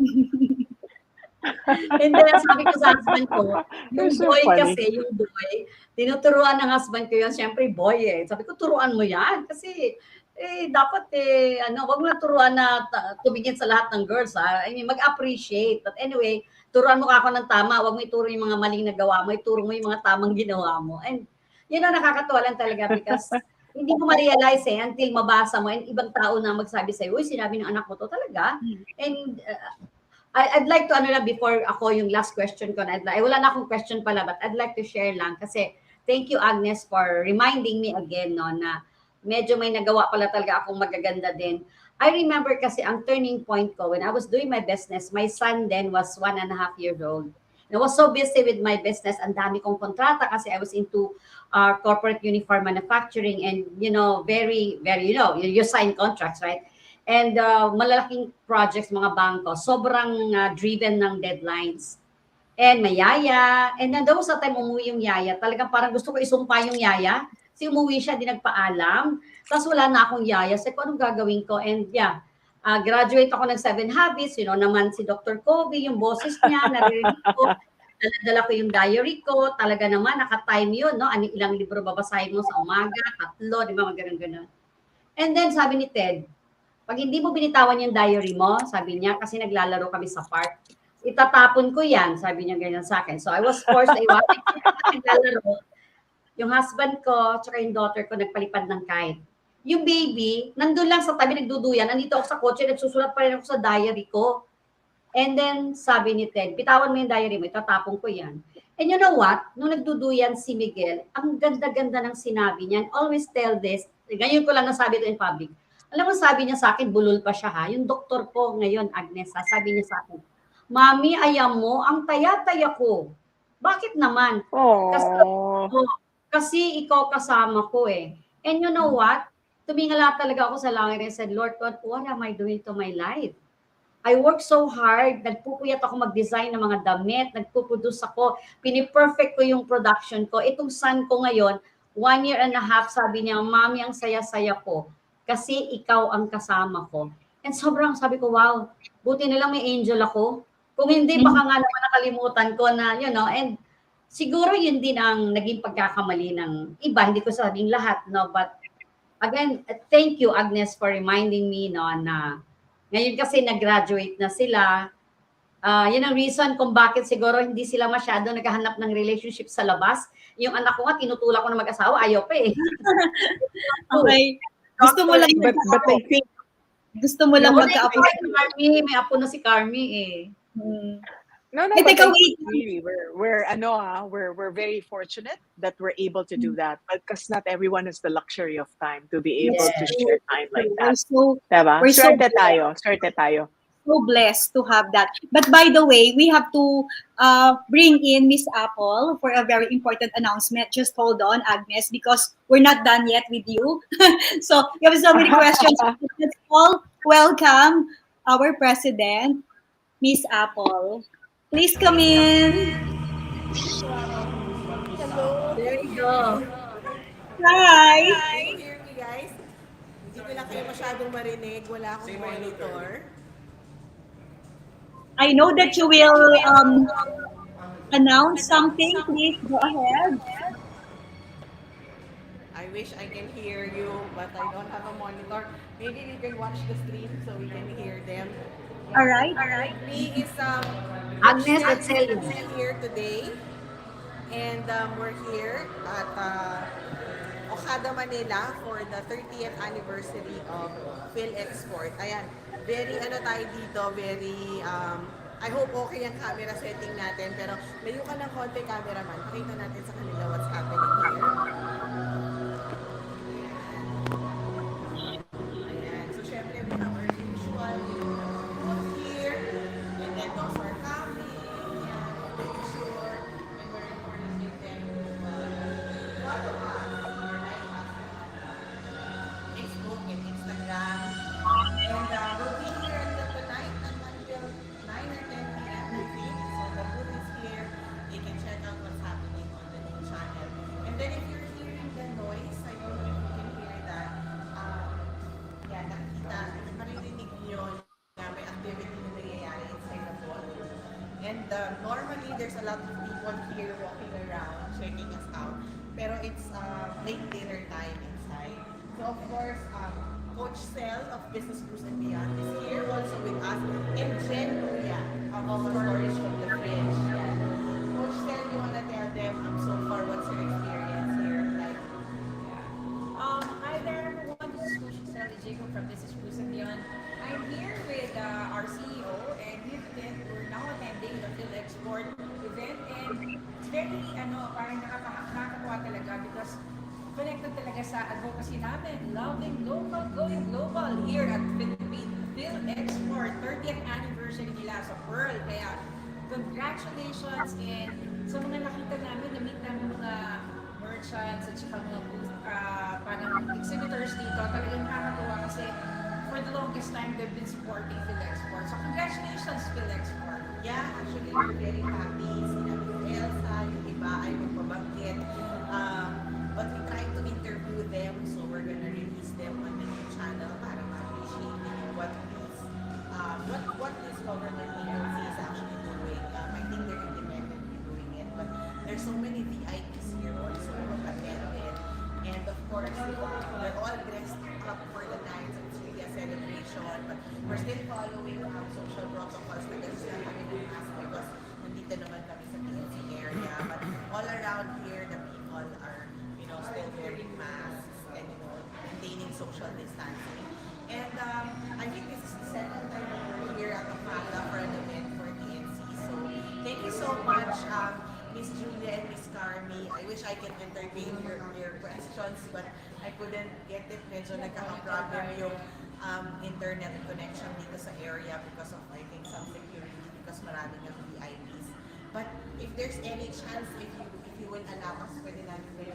and then, sabi ko sa husband ko, yung You're so boy funny. kasi, yung boy, tinuturuan ng husband ko yun, syempre boy eh. Sabi ko, turuan mo yan. Kasi, dapat wag mo na turuan na tumingin sa lahat ng girls, ha? I mean, mag-appreciate. But anyway, turuan mo ako ng tama, wag mo ituro yung mga maling nagawa mo, ituro mo yung mga tamang ginawa mo. And, yun ang nakakatuwa lang talaga because hindi mo ma-realize until mabasa mo and ibang tao na magsabi sa'yo, uy, sinabi ng anak mo to talaga. And, I'd like to before ako yung last question ko wala na akong question pala but I'd like to share lang kasi thank you Agnes for reminding me again na medyo may nagawa pala talaga akong magaganda din. I remember kasi ang turning point ko when I was doing my business, my son then was 1.5 years old. And I was so busy with my business, ang dami kong kontrata kasi I was into corporate uniform manufacturing and very, very, you sign contracts, right? And malalaking projects, mga bangko, sobrang driven ng deadlines. And may yaya. And then there was a time umuwi yung yaya. Talagang parang gusto ko isumpa yung yaya. Kasi umuwi siya, di nagpaalam. Tapos wala na akong yaya. Sabi ko, anong gagawin ko? And yeah, graduate ako ng 7 habits. Naman si Dr. Kobe, yung boses niya, naririnig ko. Dala ko yung diary ko. Talaga naman, naka-time yun. No? Ilang libro babasahin mo sa umaga, 3, di ba? Ganun. And then sabi ni Ted, pag hindi mo binitawan yung diary mo, sabi niya, kasi naglalaro kami sa park, itatapon ko yan, sabi niya ganyan sa akin. So I was forced na iwasan ko naglalaro. Yung husband ko, tsaka yung daughter ko, nagpalipad ng kite. Yung baby, nandun lang sa tabi, nagduduyan, nandito ako sa kotse, nagsusulat pa rin ako sa diary ko. And then, sabi ni Ted, bitawan mo yung diary mo, itatapon ko yan. And you know what? Nung nagduduyan si Miguel, ang ganda-ganda ng sinabi niya. And always tell this, ganyan ko lang nasabi ito in public. Alam mo, sabi niya sa akin, bulol pa siya ha. Yung doktor ko ngayon, Agnes, sabi niya sa akin, Mami, ayam mo, ang taya-taya ko. Bakit naman? Kasi ikaw kasama ko eh. And you know what? Tumingala talaga ako sa langit and said, Lord God, what am I doing to my life? I work so hard, nagpupuyat ako mag-design ng mga damit, nagpuproduce ako, piniperfect ko yung production ko. Itong son ko ngayon, 1.5 years, sabi niya, Mami, ang saya-saya ko kasi ikaw ang kasama ko. And sobrang sabi ko, wow, buti na lang may angel ako. Kung hindi, baka nga naman nakalimutan ko na, and siguro yun din ang naging pagkakamali ng iba, hindi ko sabing lahat, no, but again, thank you, Agnes, for reminding me, no, na ngayon kasi nag-graduate na sila. Yun ang reason kung bakit siguro hindi sila masyado naghahanap ng relationship sa labas. Yung anak ko nga, tinutulak ko na mag-asawa, ayaw pa eh. Okay. Gusto mo lang but I think gusto mo lang magka-apo. May apo na si Carmie eh. No, Hey, but teka, I wait. think really, we're very fortunate that we're able to do that. Because not everyone has the luxury of time to be able to share time like that. We're so Swerte tayo. So blessed to have that. But by the way, we have to bring in Miss Apple for a very important announcement. Just hold on, Agnes, because we're not done yet with you. So you have so many questions. Let's all welcome our president, Miss Apple. Please come in. Hello. There you go. Hi. Can you hear me, guys? Hindi ko lang kayo masyadong marinig. Wala akong monitor. I know that you will announce something. Please go ahead. I wish I can hear you, but I don't have a monitor. Maybe we can watch the stream so we can hear them. All Yeah. right. Me is Coach Agnes Sel is Gervacio. here today, and we're here at Okada, Manila for the 30th anniversary of Phil Export. Ayan, very tayo dito, very I hope okay ang camera setting natin, pero layo ka ng konti, cameraman. Pakita natin sa kanila what's happening here. Ayan. So, syempre, we have our usual booth here. And then those are Carmie. Ayan. Making sure. And we're encouraging them to follow us or like us on Facebook and Instagram. And we'll be here until tonight until 9 or 10 p.m. I think. So, the booth is here. You can check out what's happening on the new channel. And then if you're hearing the noise, I don't know if you can hear that. Yeah, nakikita, maririnig nyo na may activity na nangyayari inside the mall. And normally, there's a lot of people here walking around, checking us out. Pero it's late dinner time inside. So of course, Coach Sel of Business Cruise and Beyond is here also with us. And Jen, of Stories from the Fridge. Yeah. Coach Sel, you wanna tell them so far what's your experience here? Like, Hi there, everyone. This is Coach Sally Jacob from Business Cruise and Beyond. I'm here with our CEO, and we're now attending the Phil Export event, and it's very, parang nakakatuwa talaga because connected talaga sa advocacy namin, loving local, going global here at Phil Export 30th anniversary nila sa Pearl. Kaya congratulations, and sa mga nakita namin, na-meet namin mga merchants at saka mga booth, parang exhibitors dito, talagang nakakatuwa kasi for the longest time they've been supporting Phil Export. So congratulations, Phil Export. yeah, actually, we're very happy. Sinabi ko Elsa, yung iba ay magpabanggit. But we try to interview them, so we're gonna release them on the new channel para ma-appreciate what this government agency is actually doing. I think they're independently doing it, but there's so many VIPs here also who attended. And of course, they're all dressed up for the night, so it's really a celebration. But we're still following social protocols na kasi kami ng mask because nandito naman kami sa PNC area. But all around here, the people are, still wearing masks and, maintaining social distancing. And I think this is the second time we're here at Okada for an event for PNC. So thank you so much, Miss Julia and Miss Carmie. I wish I can entertain your questions, but I couldn't get it. Medyo nagkaka-problem yung internet connection dito sa area because of, I think, some security because maraming ng VIPs. But if there's any chance, if you will allow us, pwede namin kayo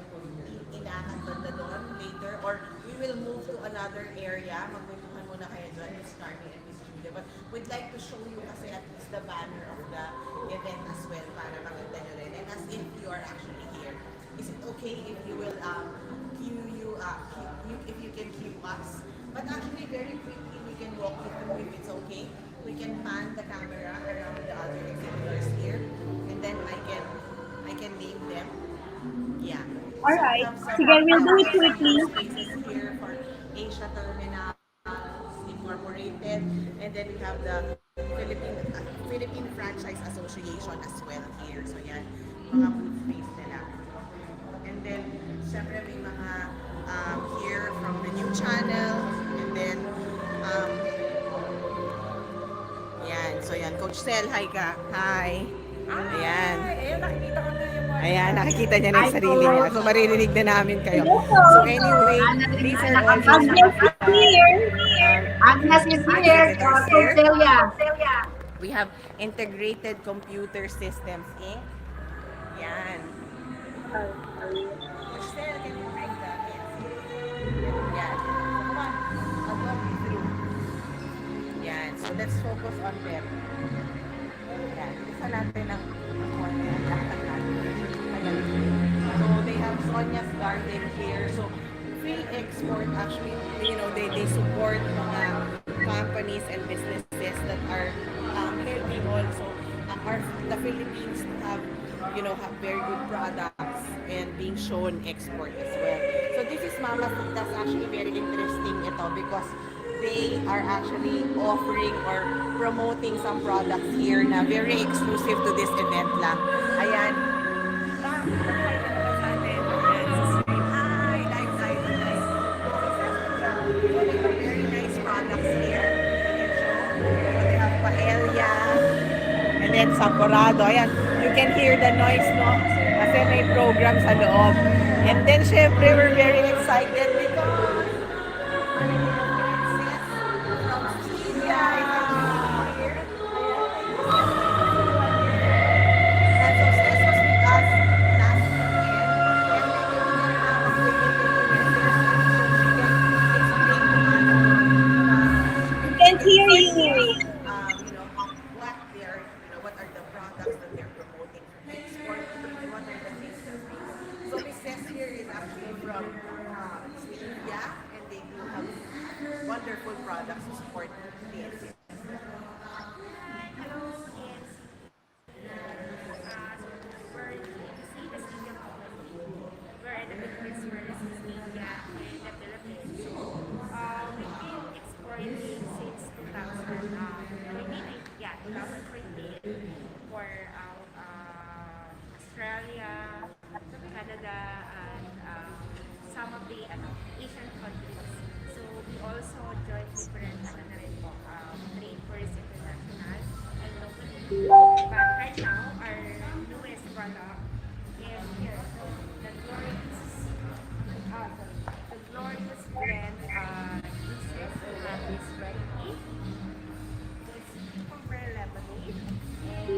inaakan banda doon later, or we will move to another area. Magkwentuhan muna kayo doon, Miss Carmie and Miss Julia. But we'd like to show you kasi at least the banner of the event as well para makita nyo rin. And as if you are actually here. Is it okay if you will if you can cue us? But actually very quickly we can walk you through if it's okay. We can pan the camera around the other exhibitors here, and then I can name them. Yeah. All right. Sige, we'll do it quickly. Spaces here for Asia Terminal Incorporated, and then we have the Philippine Franchise Association as well here. So yan, mga booth space nila. And then, syempre may mga here from the new channel, and then yan. So yan, Coach Sel, hi ka. Hi. Ayan. Ayun, nakikita ko na yung mga... Ayan, nakikita niya na yung sarili niya. So, maririnig na namin kayo. So, anyway, these are all Agnes is here. Agnes is here. Coach Celia. We have Integrated Computer Systems, Inc. Yan. Coach Sel, can you bring the kids? Yan. Come on. I'll walk you through. Yan. So, let's focus on them. Yan. Isa natin ang so, they have Sonia's Garden here. So, Phil Export actually, they support mga companies and businesses that are helping also the Philippines to have very good products and being shown export as well. So this is Mama Sita's actually very interesting ito because they are actually offering or promoting some products here na very exclusive to this event lang. Ayan. Ma'am, mag-hi ka naman sa atin. Ayan, si Stream. Hi, live, live, live. So they have very nice products here. So they have paella, and then saporado. Ayan, you can hear the noise, no? Kasi may program sa loob. And then, syempre, we're very excited because from Australia is actually here. And so, Sis was with us last weekend. And maybe we can have a quick interview with Sis so she can explain to us We can hear exactly you. what they're, what are the products that they're promoting for the sport and what are the things that they do. So Miss Cess here is actually from Australia, and they do have wonderful products to support the enthusiast. We're the biggest versus media in the Philippines. We've been exploring since 2014 for Australia, Canada, and some of the Asian countries. So we also joined different trade fairs international and locally. But right now, our newest product is here, the glorious blend juices. We have this red tea, this cucumber lemonade, and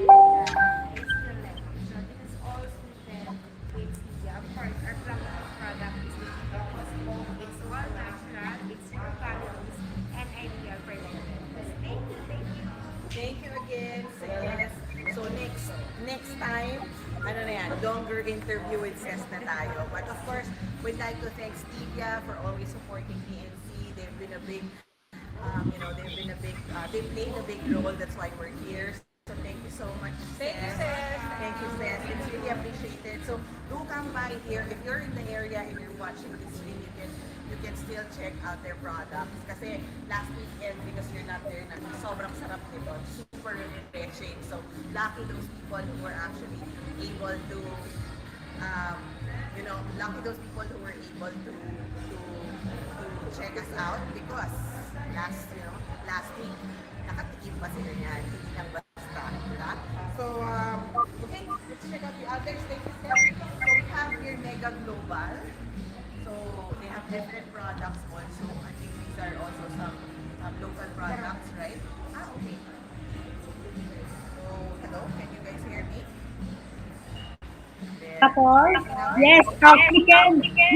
extra lemon. So this is all sweetened with stevia. Of course, our flagship product is the stevia because it's all natural, it's no calories, and ideal for diabetes. Thank you, thank you. Thank you again, Sis. So next time, ano na yan, longer interview with Sis na tayo. But of course, we'd like to thank Stevia for always supporting PNC. They've been a big, they've played a big role. That's why we're here. So thank you so much, Sis. Thank you, Sis. Thank you, Sis. It's really appreciated. So do come by here. If you're in the area and you're watching this stream, you can still check out their products. Kasi last weekend, because you're not there, sobrang sarap nito. Super refreshing. So lucky those people who were actually able to, lucky those people who were able to check us out because last week, nakatikim pa sila niyan. Hindi lang basta. Diba? So, okay, let's check out the others. Thank you, Steph. So we have here Mega Global. So they have different products also. I think these are also some local products, right? Okay. So, hello, can you guys hear me? There. Apple? Yes, we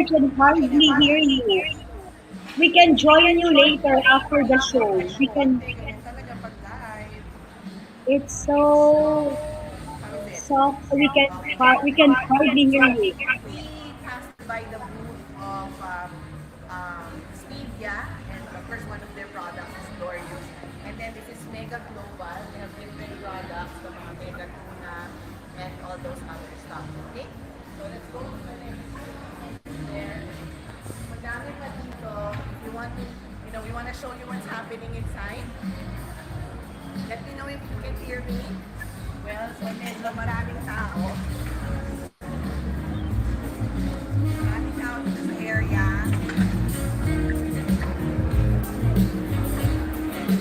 can hardly hear you. We can join you later after the show. It's so soft. We can hardly hear you. We passed by the booth of Stevia, and of course one of their products is Robillos. And then this is Mega Global. They have different products, the mga Mega Tuna, and all those other stuff. Okay? So let's go to the next there. Madami pa dito. If you want to, we want to show you what's happening inside. Let me know if you can hear me. Well, so medyo maraming tao. Maraming tao dito sa area.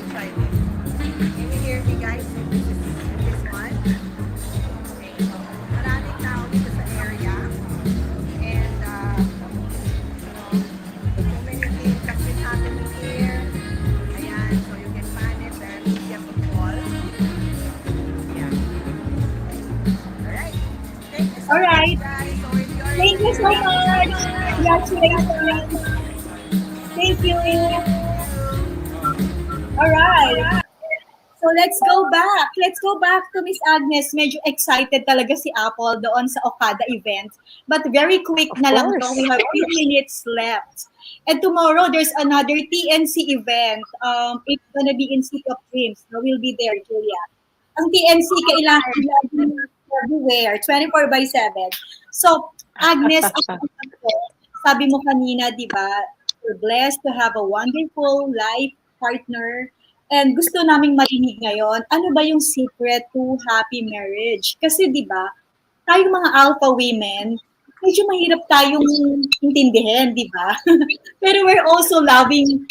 Try this. Can you hear me, guys? This one. Okay. So, maraming tao dito sa area. And, so many things have been happening here. Ayan, so you can find it there. Media football. Yeah. Alright. Thank you so Alright. much, guys. So if you're Thank you so much. Congratulations. Thank you. Alright. So let's go back. Let's go back to Miss Agnes. Medyo excited talaga si Apple doon sa Okada event. But very quick na lang to. We have 3 minutes left. And tomorrow, there's another TNC event. It's gonna be in City of Dreams. So we'll be there, Julia. Ang TNC, kailangan everywhere, 24/7. So, Agnes, sabi mo kanina, di ba, we're blessed to have a wonderful life partner. And gusto naming marinig ngayon, ano ba yung secret to happy marriage? Kasi di ba, tayong mga alpha women, medyo mahirap tayong intindihin, di ba? Pero we're also loving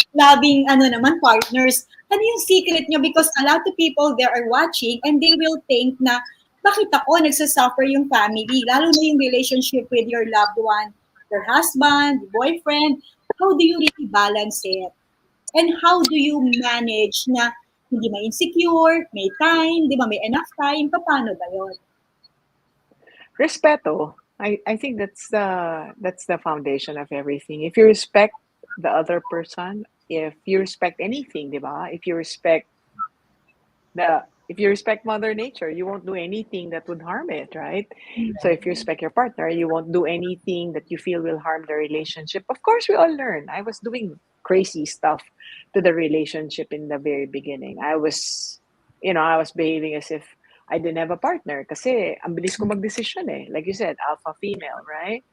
partners. Ano yung secret nyo? Because a lot of people there are watching and they will think na, bakit ako nagsasuffer yung family? Lalo na yung relationship with your loved one, your husband, boyfriend. How do you really balance it? And how do you manage na hindi ma-insecure, may time, di ba, may enough time, paano ba yun? Respeto. I think that's the foundation of everything. If you respect the other person, if you respect anything, di ba? If you respect Mother Nature, you won't do anything that would harm it, right? So if you respect your partner, you won't do anything that you feel will harm the relationship. Of course, we all learn. I was doing crazy stuff to the relationship in the very beginning. I was behaving as if I didn't have a partner kasi ang bilis ko magdesisyon eh. Like you said, alpha female, right?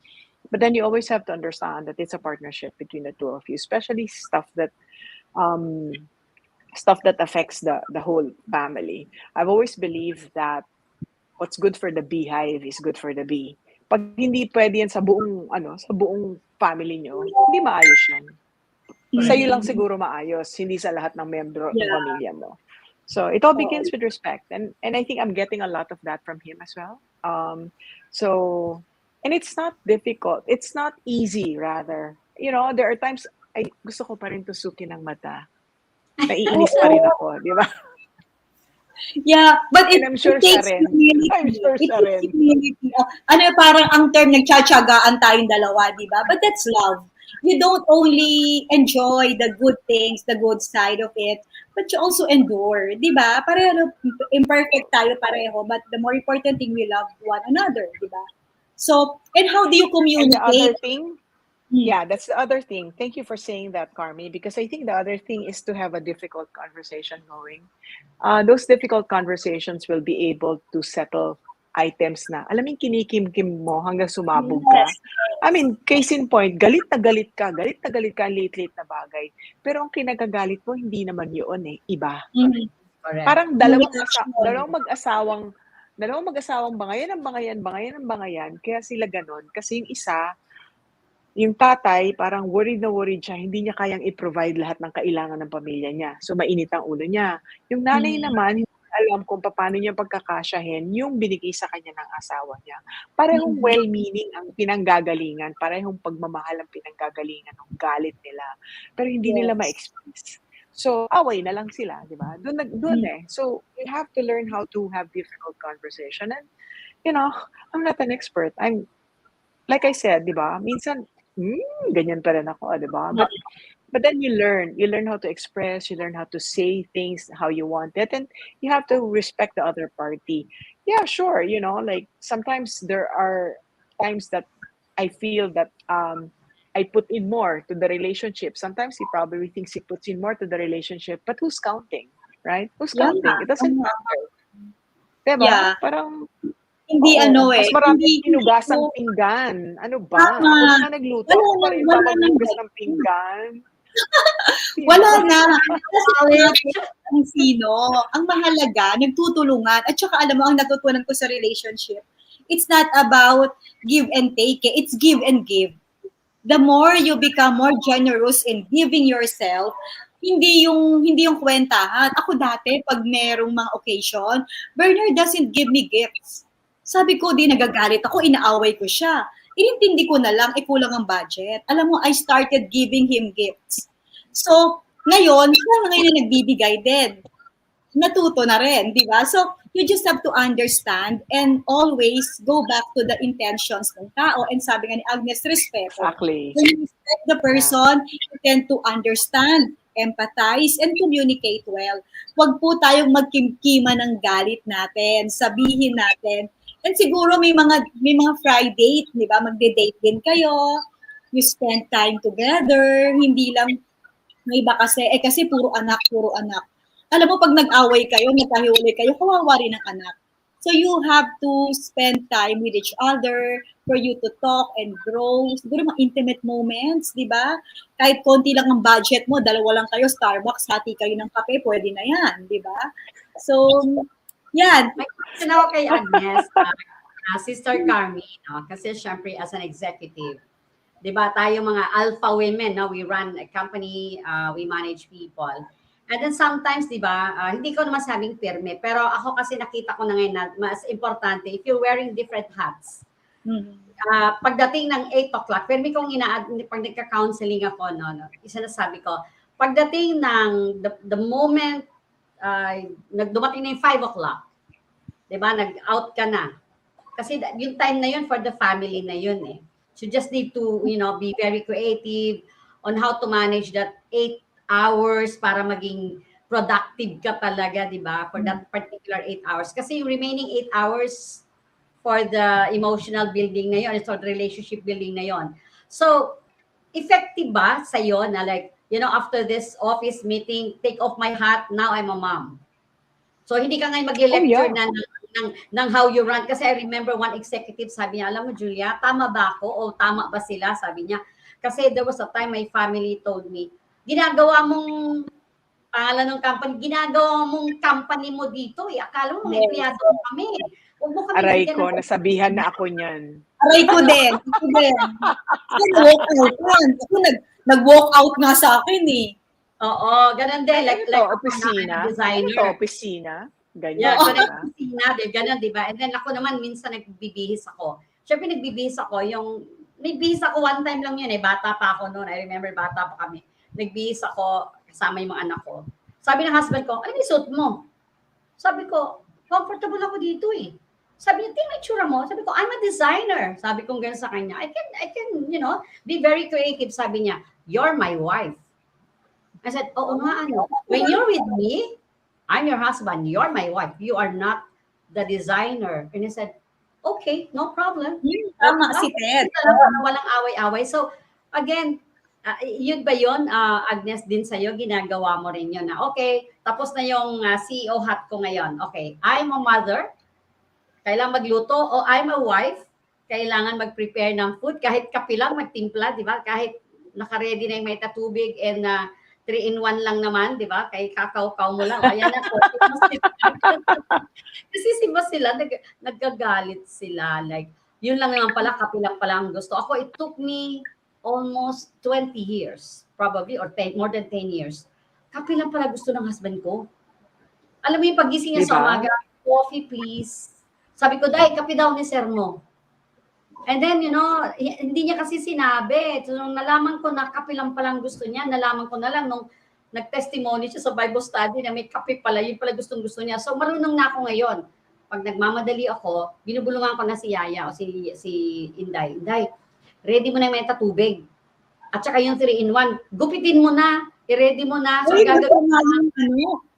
But then you always have to understand that it's a partnership between the two of you, especially stuff that affects the whole family. I've always believed that what's good for the beehive is good for the bee. Pag hindi pwede yan sa buong family nyo, hindi maayos yan. Sa'yo lang siguro maayos, hindi sa lahat ng membro ng pamilya mo. So it all begins with respect. And I think I'm getting a lot of that from him as well. And it's not difficult. It's not easy, rather. You know, there are times, ay, gusto ko pa rin tusukin ng mata. Naiinis pa rin ako, di ba? Yeah, but I'm sure it takes siya rin. humility. I'm sure It siya takes rin. humility. Parang ang term, nagtsatsagaan tayong dalawa, di ba? But that's love. You don't only enjoy the good things, the good side of it, but you also endure, di ba? Pareho, imperfect tayo pareho, but the more important thing, we love one another, di ba? So, and how do you And the other communicate? thing, yeah, that's the other thing. Thank you for saying that, Carmie, because I think the other thing is to have a difficult conversation going. Those difficult conversations will be able to settle items na, alam mo, kinikim-kim mo hanggang sumabog ka. I mean, case in point, galit na galit ka late-late na bagay. Pero ang kinagagalit mo, hindi naman yun eh, iba. Correct. Parang dalawang mag-asawang bangayan, kaya sila ganon. Kasi yung isa, yung tatay, parang worried na worried siya, hindi niya kayang i-provide lahat ng kailangan ng pamilya niya. So, mainit ang ulo niya. Yung nanay naman, hindi alam kung paano niya pagkakasyahin yung binigay sa kanya ng asawa niya. Parehong well-meaning ang pinanggagalingan, parehong pagmamahal ang pinanggagalingan ng galit nila. Pero hindi nila ma-express. So, away na lang sila, di ba? Doon eh. So, you have to learn how to have difficult conversation. And, you know, I'm not an expert. I'm, like I said, di ba? Minsan, ganyan pa rin ako, di ba? But then you learn how to express, you learn how to say things how you want it, and you have to respect the other party. Yeah, sure, you know, like sometimes there are times that I feel that I put in more to the relationship. Sometimes he probably thinks he puts in more to the relationship, but who's counting, right? Who's counting? It doesn't matter. Diba? Yeah. Parang, Hindi mas marami hindi hinugasang pinggan. Ano ba? Tama. Ako na nagluto, ako pa rin ba maghugas ng pinggan? Wala na. Kasi ang sino, ang mahalaga, nagtutulungan. At saka alam mo, ang natutunan ko sa relationship, it's not about give and take. It's give and give. The more you become more generous in giving yourself, hindi yung kwentahan. Ako dati, pag merong mga occasion, Bernard doesn't give me gifts. Sabi ko, di nagagalit ako, inaaway ko siya. Inintindi ko na lang, kulang ang budget. Alam mo, I started giving him gifts. So, ngayon, siya ngayon na nagbibigay din. Natuto na rin, di ba? So, you just have to understand and always go back to the intentions ng tao. And sabi nga ni Agnes, respeto. Exactly. When you respect the person, you tend to understand, empathize, and communicate well. Huwag po tayong magkimkima ng galit natin, sabihin natin. And siguro may mga Friday, di ba? Magde-date din kayo. You spend time together. Hindi lang, may iba kasi puro anak. Alam mo, pag nag-away kayo, nagkahiwalay kayo, kawawa rin ang anak. So you have to spend time with each other for you to talk and grow. Siguro mga intimate moments, di ba? Kahit konti lang ang budget mo, dalawa lang kayo, Starbucks, hati kayo ng kape, pwede na yan, di ba? So, yan. May question ako kay Agnes, Sister Carmie, no? Kasi syempre as an executive, 'di ba tayo mga alpha women, no? We run a company, we manage people. And then sometimes, 'di ba, hindi ko naman sabing pirme, pero ako kasi nakita ko na ngayon na mas importante if you're wearing different hats. Pagdating ng 8 o'clock, pirme kong pag nagka-counseling ako, no, isa na sabi ko, pagdating ng the moment nagdumating na yung 5 o'clock, 'di ba, nag-out ka na. Kasi yung time na yun for the family na yun eh. So just need to, be very creative on how to manage that 8 hours para maging productive ka talaga, di ba? For that particular 8 hours. Kasi yung remaining 8 hours for the emotional building na yun, for the relationship building na yun. So, effective ba sa'yo na like, after this office meeting, take off my hat, now I'm a mom. So, hindi ka ngayon mag-lecture na ng how you run. Kasi I remember one executive sabi niya, alam mo Julia, tama ba ako o tama ba sila? Sabi niya. Kasi there was a time my family told me, ginagawa mong pangalan ng company, ginagawa mong company mo dito. Akala mo mga empleyado kami. Huwag mo kami Aray ko, nasabihan na ako niyan. Aray ko din. Ako din. Nag-walk out yan. Ako nag-walk out nga sa akin eh. Oo, ganun din. Like opisina. Designer. Ito, opisina. Ganyan. Yeah, opisina, ganun, di ba? And then ako naman, minsan nagbibihis ako. Siyempre, nagbibihis ako. Nagbihis ako one time lang yun eh. Bata pa ako noon. I remember, bata pa kami. Nagbihis ako kasama yung mga anak ko. Sabi ng husband ko, ano yung suit mo? Sabi ko, comfortable ako dito eh. Sabi niya, tingnan itsura mo. Sabi ko, I'm a designer. Sabi ko ganun sa kanya. I can, be very creative. Sabi niya, you're my wife. I said, oo nga, ano. When you're with me, I'm your husband. You're my wife. You are not the designer. And he said, okay, no problem. Tama si Ted. Walang away-away. So, again, yun ba yun, Agnes, din sa'yo, ginagawa mo rin yun na, okay, tapos na yung CEO hat ko ngayon. Okay, I'm a mother, kailangan magluto, o I'm a wife, kailangan mag-prepare ng food, kahit kape lang, magtimpla, di ba? Kahit naka-ready na yung may tatubig and 3-in-1 lang naman, di ba? Kay kakao-kao mo lang. Ayan na po. Kasi sila, nagkagalit sila. Like, yun lang naman pala, kape lang pala ang gusto. Ako, it took me almost 20 years, probably, or more than 10 years. Kape lang pala gusto ng husband ko. Alam mo yung pagising niya sa umaga, coffee please. Sabi ko, dahil kape daw ni sir mo. And then, hindi niya kasi sinabi. So, nung nalaman ko na kape lang palang gusto niya, nalaman ko na lang nung nag-testimony siya sa Bible study na may kape pala, yun pala gustong-gusto niya. So, marunong na ako ngayon. Pag nagmamadali ako, binubulungan ko na si Yaya o si Inday. Inday, ready mo na yung meta tubig. At saka yung 3-in-1, gupitin mo na, i-ready mo na. So,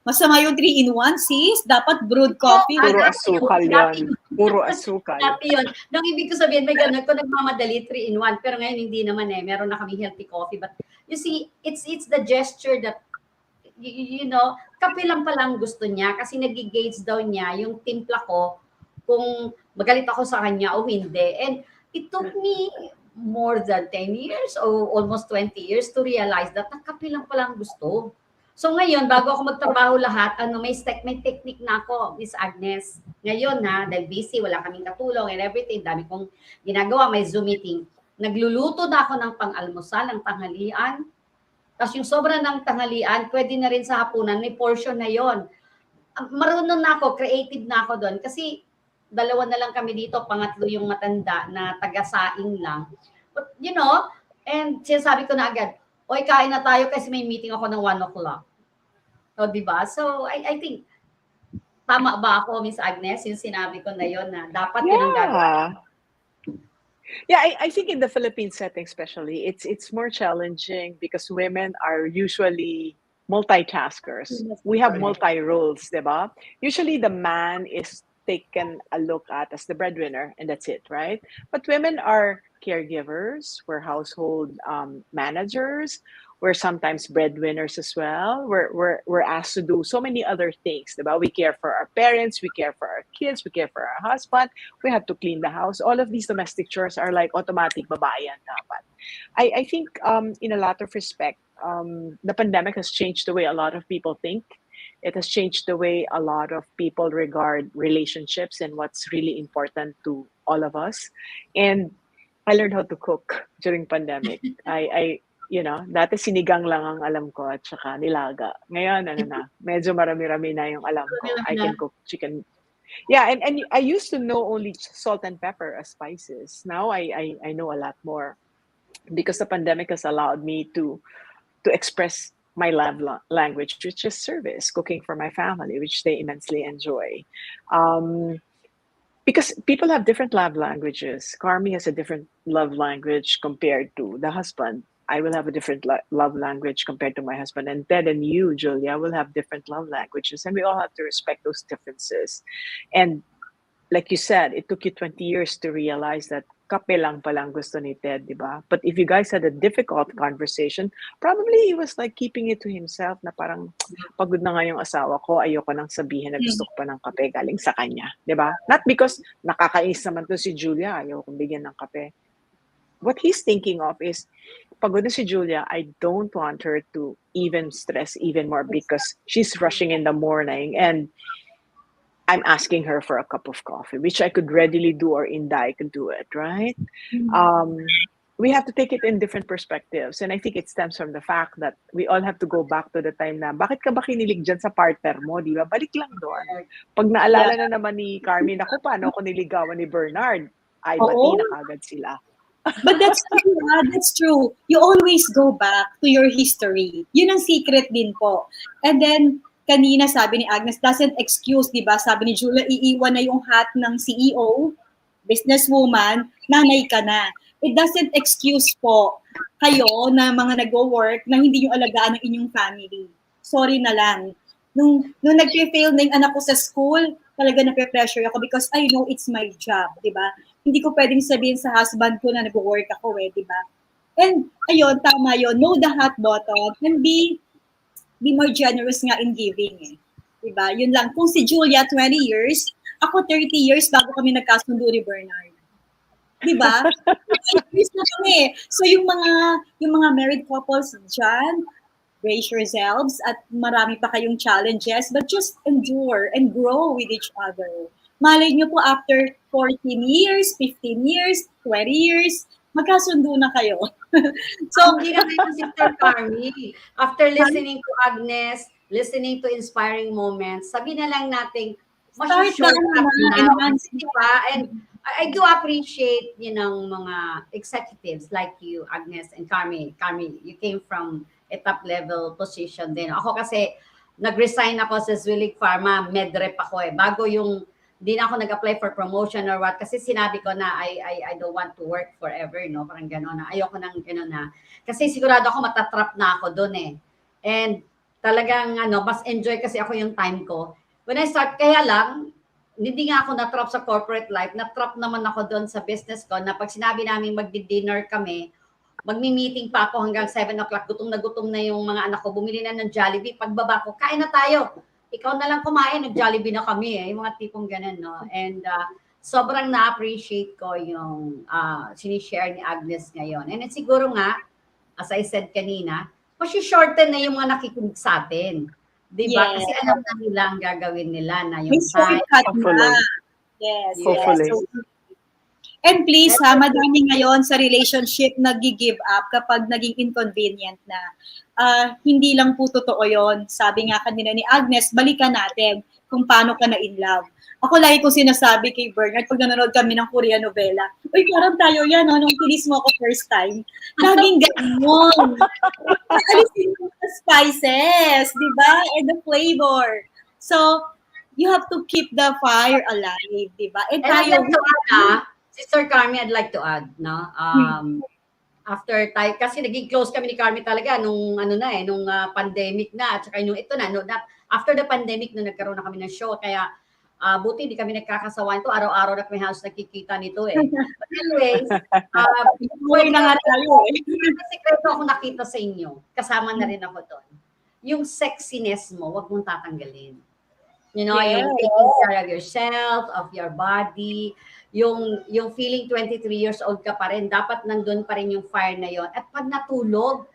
masama yung 3-in-1, sis. Dapat brewed coffee. Puro asukal yan. Puro asukal. Dati yun. Nung ibig ko sabihin, may ganun, kung nagmamadali, 3-in-1. Pero ngayon, hindi naman eh. Meron na kami healthy coffee. But you see, it's the gesture that, kape lang palang gusto niya. Kasi nag-gauge daw niya yung timpla ko kung magalit ako sa kanya o hindi. And it took me more than 10 years or almost 20 years to realize that kape lang palang gusto. So ngayon, bago ako magtrabaho lahat, may technique na ako, Miss Agnes. Ngayon dahil busy, wala kaming katulong and everything, dami kong ginagawa, may Zoom meeting. Nagluluto na ako ng pang-almusal, ng tanghalian. Tapos yung sobra ng tanghalian, pwede na rin sa hapunan, may portion na yon. Marunong na ako, creative na ako doon. Kasi dalawa na lang kami dito, pangatlo yung matanda na taga-saing lang. But, and sinasabi ko na agad, oy, kain na tayo kasi may meeting ako ng 1 o'clock. O, diba? So, I think, tama ba ako, Miss Agnes, yung sinabi ko na yun na dapat yun ang gagawin? Yeah, I think in the Philippine setting especially, it's more challenging because women are usually multitaskers. We have multi-roles, diba? Usually the man is taken a look at as the breadwinner and that's it, right? But women are caregivers, we're household managers, we're sometimes breadwinners as well. We're asked to do so many other things, diba? We care for our parents, we care for our kids, we care for our husband, we have to clean the house. All of these domestic chores are like automatic babayan dapat. I think in a lot of respect, the pandemic has changed the way a lot of people think. It has changed the way a lot of people regard relationships and what's really important to all of us. And I learned how to cook during pandemic. Dati sinigang lang ang alam ko at saka nilaga. Ngayon, medyo marami-rami na yung alam ko. I can cook chicken. Yeah, and I used to know only salt and pepper as spices. Now I know a lot more because the pandemic has allowed me to express my language, which is service, cooking for my family, which they immensely enjoy. Because people have different love languages. Carmi has a different love language compared to the husband. I will have a different love language compared to my husband. And Ted and you, Julia, will have different love languages. And we all have to respect those differences. And like you said, it took you 20 years to realize that kape lang palang gusto ni Ted, di ba? But if you guys had a difficult conversation, probably he was like keeping it to himself na parang pagod na nga yung asawa ko, ayoko nang sabihin na gusto ko pa ng kape galing sa kanya, di ba? Not because nakakainis naman to si Julia, ayoko kong bigyan ng kape. What he's thinking of is, pagod na si Julia, I don't want her to even stress even more because she's rushing in the morning and I'm asking her for a cup of coffee, which I could readily do, or Inday could do it, right? We have to take it in different perspectives. And I think it stems from the fact that we all have to go back to the time na, bakit ka ba kinilig dyan sa partner mo, di ba? Balik lang doon. Pag naalala na naman ni Carmie, naku, paano ako niligawan ni Bernard? Ay, bati na kagad sila. But that's true, that's true. You always go back to your history. Yun ang secret din po. And then, kanina sabi ni Agnes, doesn't excuse, di ba? Sabi ni Julia, iiwan na yung hat ng CEO, businesswoman, nanay ka na. It doesn't excuse po kayo na mga nag-work na hindi yung alagaan ng inyong family. Sorry na lang. Nung nag-fail na yung anak ko sa school, talaga na-pressure ako because I know it's my job, di ba? Hindi ko pwedeng sabihin sa husband ko na nag-work ako di ba? And ayun, tama yun. Know the hot button and be more generous nga in giving Diba? Yun lang. Kung si Julia, 20 years, ako 30 years bago kami nagkasundo ni Bernard. Diba? 20 years na kami. So yung mga married couples dyan, brace yourselves at marami pa kayong challenges, but just endure and grow with each other. Malay nyo po after 14 years, 15 years, 20 years, magkasundo na kayo. So, hindi na kayo Sister Carmie. After listening to Agnes, listening to inspiring moments, sabi na lang natin, shortcut na. Diba? And I do appreciate, mga executives like you, Agnes and Carmie. Carmie, you came from a top-level position din. Ako kasi, nag-resign ako sa Zwilig Pharma, medrep ako Bago hindi na ako nag-apply for promotion or what kasi sinabi ko na I don't want to work forever, parang gano'n na. Ayoko nang gano'n na. Kasi sigurado ako matatrap na ako doon And talagang mas enjoy kasi ako yung time ko. When I start, kaya lang, hindi nga ako natrap sa corporate life, natrap naman ako doon sa business ko na pag sinabi namin magdi-dinner kami, magmi-meeting pa ako hanggang 7 o'clock, gutom na yung mga anak ko, bumili na ng Jollibee, pagbaba ko, kain na tayo. Ikaw na lang kumain, nag-Jollibee na kami yung mga tipong ganun, no? And sobrang na-appreciate ko yung sinishare ni Agnes ngayon. And siguro nga, as I said kanina, shorten na yung mga nakikinig sa atin. Diba? Yes. Kasi alam na nila ang gagawin nila na yung time. Yes. Hopefully. Yes. And please madami ngayon sa relationship nag-give up kapag naging inconvenient na. Hindi lang po totoo yon. Sabi nga kanina ni Agnes, balikan natin kung paano ka na in love. Ako lagi ko sinasabi kay Bernard pag nanonood kami ng Korean novela, uy, parang tayo yan, nung kinis mo ako first time. Laging gano'n. Alisin mo sa spices, di ba? And the flavor. So, you have to keep the fire alive, di ba? And tayo, Sister Carmie, I'd like to add, no? After tayo, kasi naging close kami ni Carmie talaga nung nung pandemic na, at saka nung ito na, after the pandemic nung nagkaroon na kami ng show, kaya buti hindi kami nagkakasawahan to, araw-araw na kami halos nakikita nito But anyways, buhay na nga tayo Sikreto ako nakita sa inyo, kasama na rin ako doon. Yung sexiness mo, wag mong tatanggalin. You know, Yes. yung taking care of yourself, of your body, yung feeling 23 years old ka pa rin, dapat nandun pa rin yung fire na yon. At pag natulog,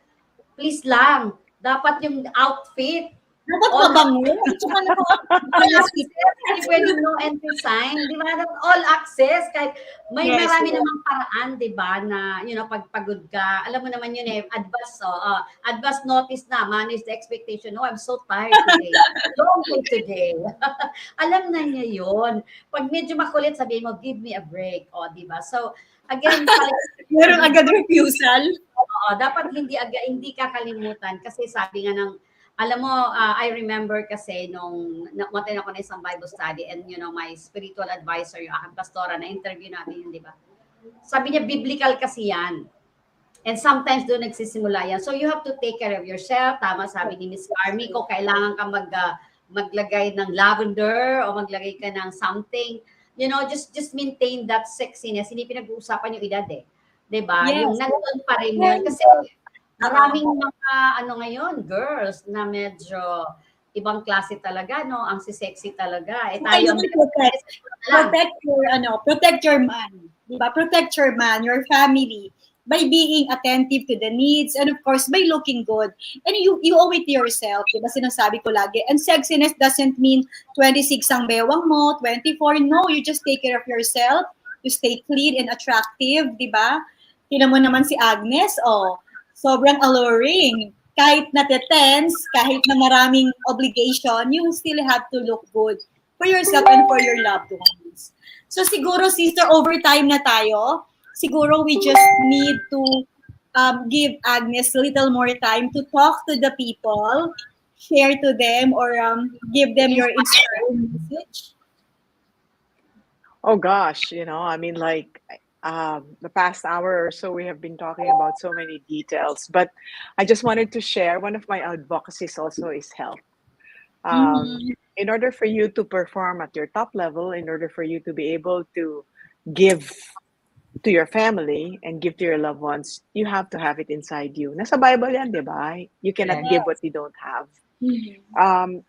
please lang, dapat yung outfit, Dapat all mabango. At saka all access, hindi pwedeng no entry sign, di ba? Dapat all access, kahit may Yes, marami yes. namang paraan, di ba, na, you know, pag pagod ka, alam mo naman yun eh, advance notice na, manage the expectation, oh, I'm so tired today, long day today. Alam na niya yun. Pag medyo makulit, sabihin mo, give me a break, o, di ba? So, again, Meron agad refusal. Oo, dapat hindi kakalimutan kasi sabi nga ng alam mo, I remember kasi nung nakuha ako ng isang Bible study and you know, my spiritual advisor, yung aking pastora, na-interview natin yun, di ba? Sabi niya, biblical kasi yan. And sometimes doon nagsisimula yan. So you have to take care of yourself. Tama sabi ni Miss Carmie, kung kailangan ka maglagay ng lavender o maglagay ka ng something, you know, just maintain that sexiness. Hindi pinag-uusapan yung edad eh. 'Di ba? Yes. Yung nandun pa rin yun. Kasi maraming mga ano ngayon, girls na medyo ibang klase talaga, no? Ang sexy talaga. Eh tayo protect your man. Diba? Protect your man, your family by being attentive to the needs and of course by looking good. And you owe it to yourself. Diba sinasabi ko lagi. And sexiness doesn't mean 26 ang bewang mo, 24. No, you just take care of yourself. You stay clean and attractive, diba? Tingnan mo naman si Agnes, sobrang alluring. Kahit na-tense, kahit na maraming obligation, you still have to look good for yourself and for your loved ones. So siguro, sister, overtime na tayo. Siguro we just need to give Agnes a little more time to talk to the people, share to them, or give them your inspiring message. Oh gosh, you know, I mean, like the past hour or so, we have been talking about so many details, but I just wanted to share one of my advocacies also is health. In order for you to perform at your top level, in order for you to be able to give to your family and give to your loved ones, you have to have it inside you. Nasa Bible yan, di ba? You cannot give what you don't have.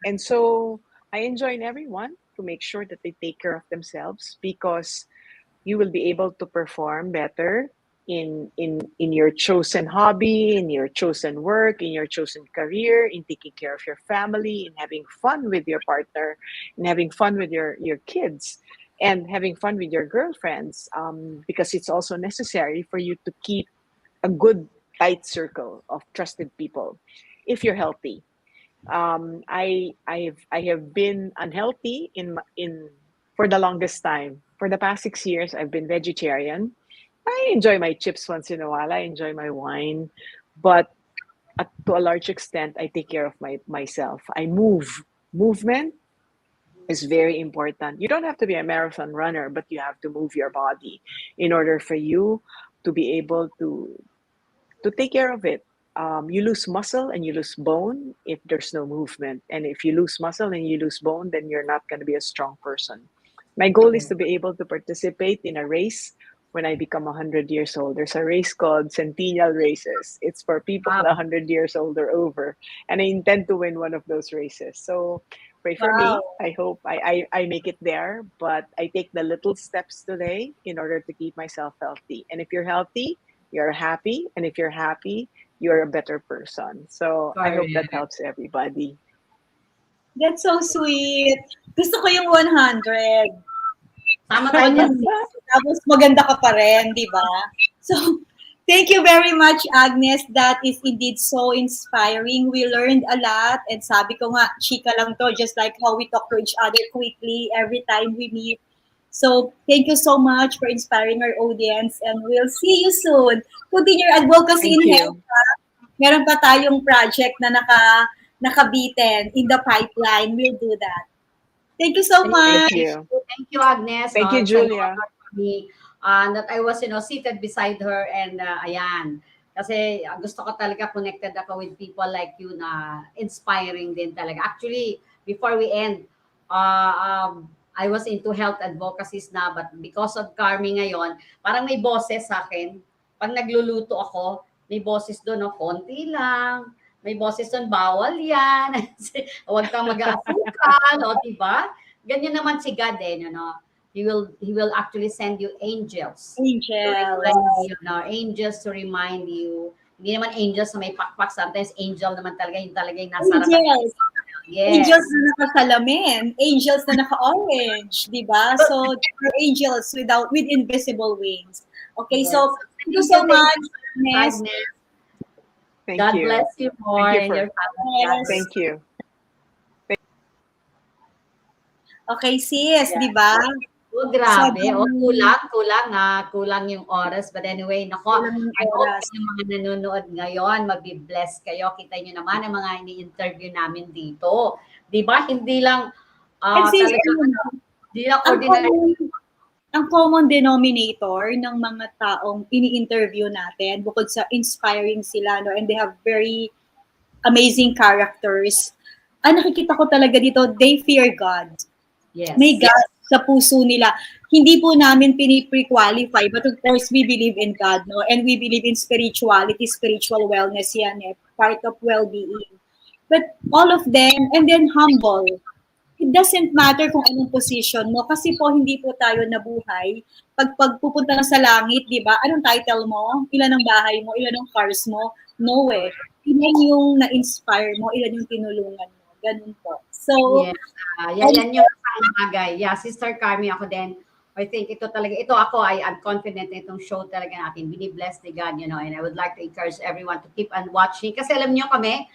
And so I enjoin everyone to make sure that they take care of themselves because you will be able to perform better in your chosen hobby, in your chosen work, in your chosen career, in taking care of your family, in having fun with your partner, in having fun with your kids, and having fun with your girlfriends, because it's also necessary for you to keep a good, tight circle of trusted people if you're healthy. I have been unhealthy for the longest time. For the past 6 years, I've been vegetarian. I enjoy my chips once in a while. I enjoy my wine, but to a large extent, I take care of myself. I move. Movement is very important. You don't have to be a marathon runner, but you have to move your body in order for you to be able to take care of it. You lose muscle and you lose bone if there's no movement. And if you lose muscle and you lose bone, then you're not going to be a strong person. My goal is to be able to participate in a race when I become 100 years old. There's a race called Centennial Races. It's for people 100 years old or over. And I intend to win one of those races. So pray for me. I hope I make it there. But I take the little steps today in order to keep myself healthy. And if you're healthy, you're happy. And if you're happy, you're a better person. So I hope that helps everybody. That's so sweet. Gusto ko yung 100. Tama tayo dyan. Tapos maganda ka pa rin, di ba? So, thank you very much, Agnes. That is indeed so inspiring. We learned a lot. And sabi ko nga, chika lang to, just like how we talk to each other quickly every time we meet. So, thank you so much for inspiring our audience. And we'll see you soon. Continue your advocacy in health. Meron pa tayong project na nakabitin in the pipeline. We'll do that. Thank you so much. Thank you, Agnes. Thank you, Julia. That I was, seated beside her and ayan. Kasi gusto ko talaga connected ako with people like you na inspiring din talaga. Actually, before we end, I was into health advocacies na, but because of Carmie ngayon, parang may boses sa akin. Pag nagluluto ako, may boses doon, konti lang. may boses doon, bawal yan. Huwag kang mag-aasukal, o diba? Ganyan naman si God He will actually send you angels to Angels. remind you, angels to remind you. Hindi naman angels na may pakpak, sometimes angel naman talaga, yung talaga yung nasa harapan. Angels. Angels Yes. na nakasalamin. Angels na naka-orange, di ba? So, they're angels with invisible wings. Okay, Yes. so thank you so much, Agnes. Agnes. Thank God you. bless you more Thank you and for- your family. Yes. Thank you. Okay, sis, Yeah. di ba? Oh, grabe. Sobrang- Kulang yung oras. But anyway, nako, Kulang yung I hope oras. yung mga nanonood ngayon, mabibless kayo. Kita nyo naman ang mga ini-interview namin dito. Di ba? Hindi lang And sis, talaga, hindi lang ang ordinary. ang common denominator ng mga taong ini-interview natin, bukod sa inspiring sila, no, and they have very amazing characters, nakikita ko talaga dito, they fear God. Yes. May God sa puso nila. Hindi po namin pinipre-qualify, but of course, we believe in God, no? And we believe in spirituality, spiritual wellness yan, part of well-being. But all of them, and then humble. It doesn't matter kung anong position mo, kasi po hindi po tayo nabuhay. Pag pupunta na sa langit, di ba? Anong title mo? Ilan ang bahay mo? Ilan ang cars mo? No eh. Ilan yung na-inspire mo? Ilan yung tinulungan mo? Ganun po. So, yes. Yan yung bagay. Yeah, Sister Carmie, ako din. I think ito ako, I'm confident na itong show talaga natin. Bini-bless ni God, and I would like to encourage everyone to keep on watching. Kasi alam niyo kami,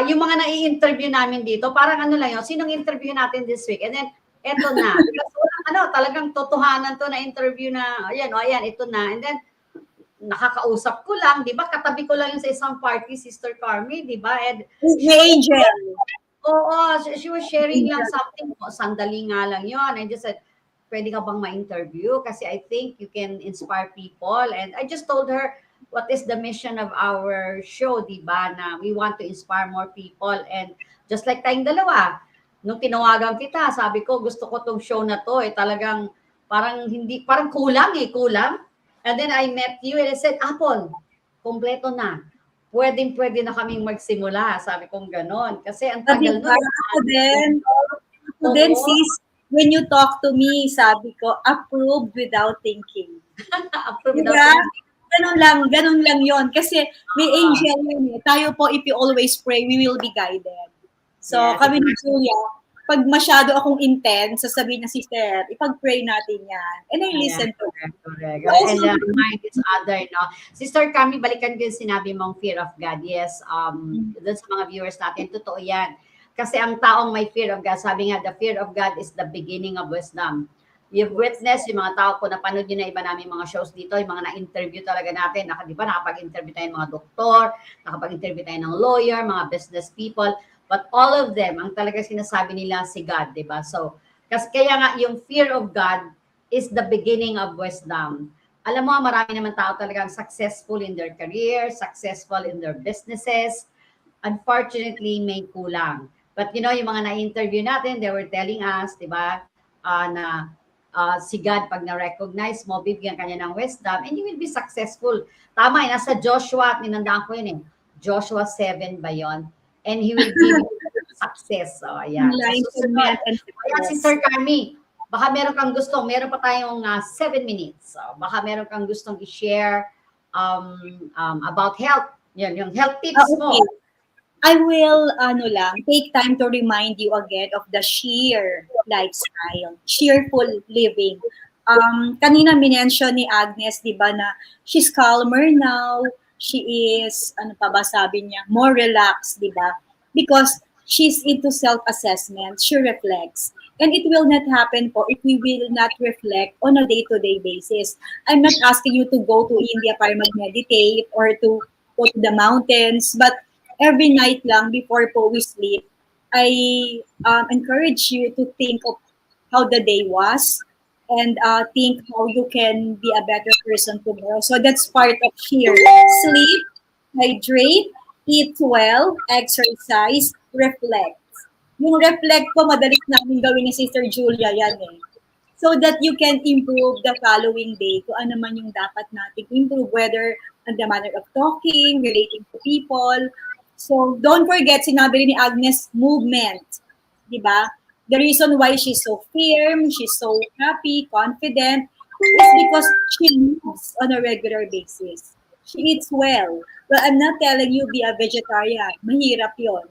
yung mga nai-interview namin dito, parang lang yun, sinong interview natin this week? And then, eto na. Because talagang totohanan to na interview na, ayan, ito na. And then, nakakausap ko lang, di ba? Katabi ko lang yung sa isang party, Sister Carmie, di ba? And may angel. Oo, she was sharing lang something. Sandali nga lang yun. I just said, pwede ka bang ma-interview? Kasi I think you can inspire people. And I just told her, what is the mission of our show, di ba? Na we want to inspire more people. And just like tayong dalawa, nung tinawagan kita, sabi ko, gusto ko tong show na to. Talagang parang kulang. And then I met you and I said, Apple, kompleto na. Pwede na kaming magsimula. Sabi kong ganon. Kasi ang tagal nun. Ako din, sis, when you talk to me, sabi ko, approved without thinking. Approved without thinking. Ganun lang yon. Kasi may angel yun. Tayo po, if you always pray, we will be guided. So, yes, kami ni Julia, pag masyado akong intense, sasabihin na sister, ipag-pray natin yan. And I listen to her. Correct. And remind each other, no? Sister Carmie, balikan ko yung sinabi mong fear of God. Yes, dun sa mga viewers natin, totoo yan. Kasi ang taong may fear of God, sabi nga, the fear of God is the beginning of wisdom. You've witnessed yung mga tao ko, napanood yun na iba namin mga shows dito, yung mga na-interview talaga natin. Di ba, nakapag-interview tayo ng mga doktor, nakapag-interview tayo ng lawyer, mga business people. But all of them, ang talaga sinasabi nila si God, di ba? So, kaya nga, yung fear of God is the beginning of wisdom. Alam mo, marami naman tao talagang successful in their career, successful in their businesses. Unfortunately, may kulang. But yung mga na-interview natin, they were telling us, di ba, na si God, pag na-recognize mo, bibigyan kanya ng wisdom, and you will be successful. Tama, nasa Joshua, ninandaan ko yun Joshua 7 ba yun? And He will give you success. So, ayan. Ayan, Sister Carmie, baka meron pa tayong 7 minutes. So, baka meron kang gustong i-share about health. Yan, yung health tips mo. I will take time to remind you again of the sheer lifestyle, cheerful living. Kanina minention ni Agnes, di ba, na she's calmer now, she is, sabi niya, more relaxed, di ba? Because she's into self-assessment, she reflects. And it will not happen po if we will not reflect on a day-to-day basis. I'm not asking you to go to India para mag-meditate or to go to the mountains, but every night lang before po we sleep, I encourage you to think of how the day was and think how you can be a better person tomorrow. So that's part of here. Sleep, hydrate, eat well, exercise, reflect. Yung reflect po, madalit namin gawin ni Sister Julia yan So that you can improve the following day kung ano man yung dapat natin improve, whether on the manner of talking, relating to people, So, don't forget, sinabi rin ni Agnes, movement. Diba? The reason why she's so firm, she's so happy, confident, is because she moves on a regular basis. She eats well. Well, I'm not telling you be a vegetarian. Mahirap yon.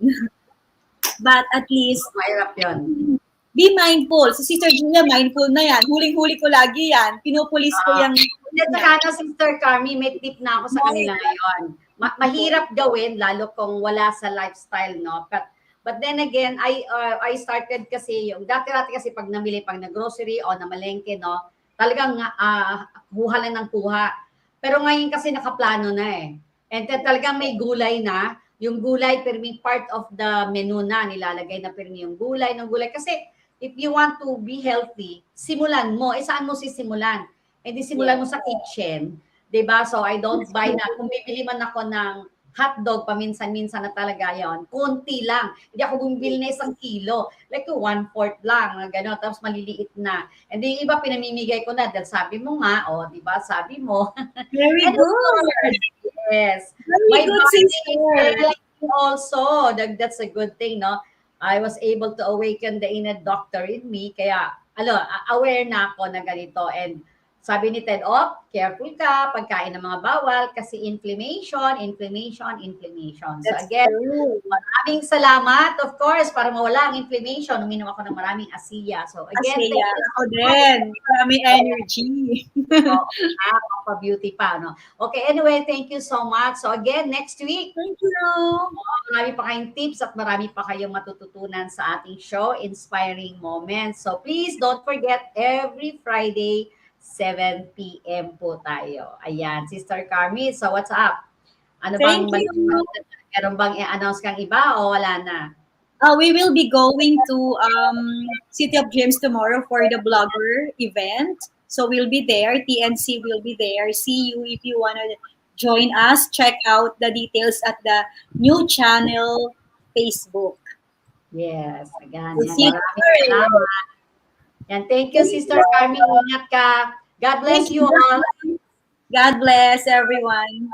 But at least, Mahirap yun. be mindful. Si Sister Julia, mindful na yan. Huling-huli ko lagi yan. Pinupulis ko yung... At saka ano, Sister Carmie, may tip na ako sa kanila ngayon. Mahirap gawin, lalo kung wala sa lifestyle, no? But then again, I started kasi, yung dati-dati kasi pag namili, pag nag-grocery o namalengke, no? Talagang kuha lang ng kuha. Pero ngayon kasi nakaplano na eh. And then talagang may gulay na. Yung gulay, permi part of the menu na. Nilalagay na permi yung gulay ng gulay. Kasi if you want to be healthy, simulan mo. Eh, saan mo sisimulan? Eh, di simulan mo sa kitchen. Diba? So, I don't buy na. Kung bibili man ako ng hotdog, paminsan-minsan na talaga yon, konti lang. Hindi ako bumibili na 1 kilo. Like 1/4 lang, gano'n. Tapos maliliit na. And then yung iba, pinamimigay ko na. Dahil sabi mo nga, diba? Sabi mo. Very good. Yes. Very good, sister. Also, that's a good thing, no? I was able to awaken the inner doctor in me. Kaya, aware na ako na ganito. And sabi ni Ted, careful ka, pagkain ng mga bawal, kasi inflammation. So That's again, true. maraming salamat, of course, para mawala ang inflammation. Uminom ako ng maraming asiya. So again, Asiya. Ako din. Maraming energy. Beauty pa, no? Okay, anyway, thank you so much. So again, next week, Thank you. marami pa kayong tips at marami pa kayong matututunan sa ating show, Inspiring Moments. So please don't forget, every Friday, 7 p.m. po tayo. Ayan, Sister Carmie, so what's up? Ano Thank bang, you. meron bang i-announce kang iba o wala na? We will be going to City of Dreams tomorrow for the blogger event. So we'll be there. TNC will be there. See you if you want to join us. Check out the details at the new channel Facebook. Yes, again. We'll see you Maraming salamat. Yan, thank you, Sister Carmie. Ingat ka. God bless you all. God bless everyone.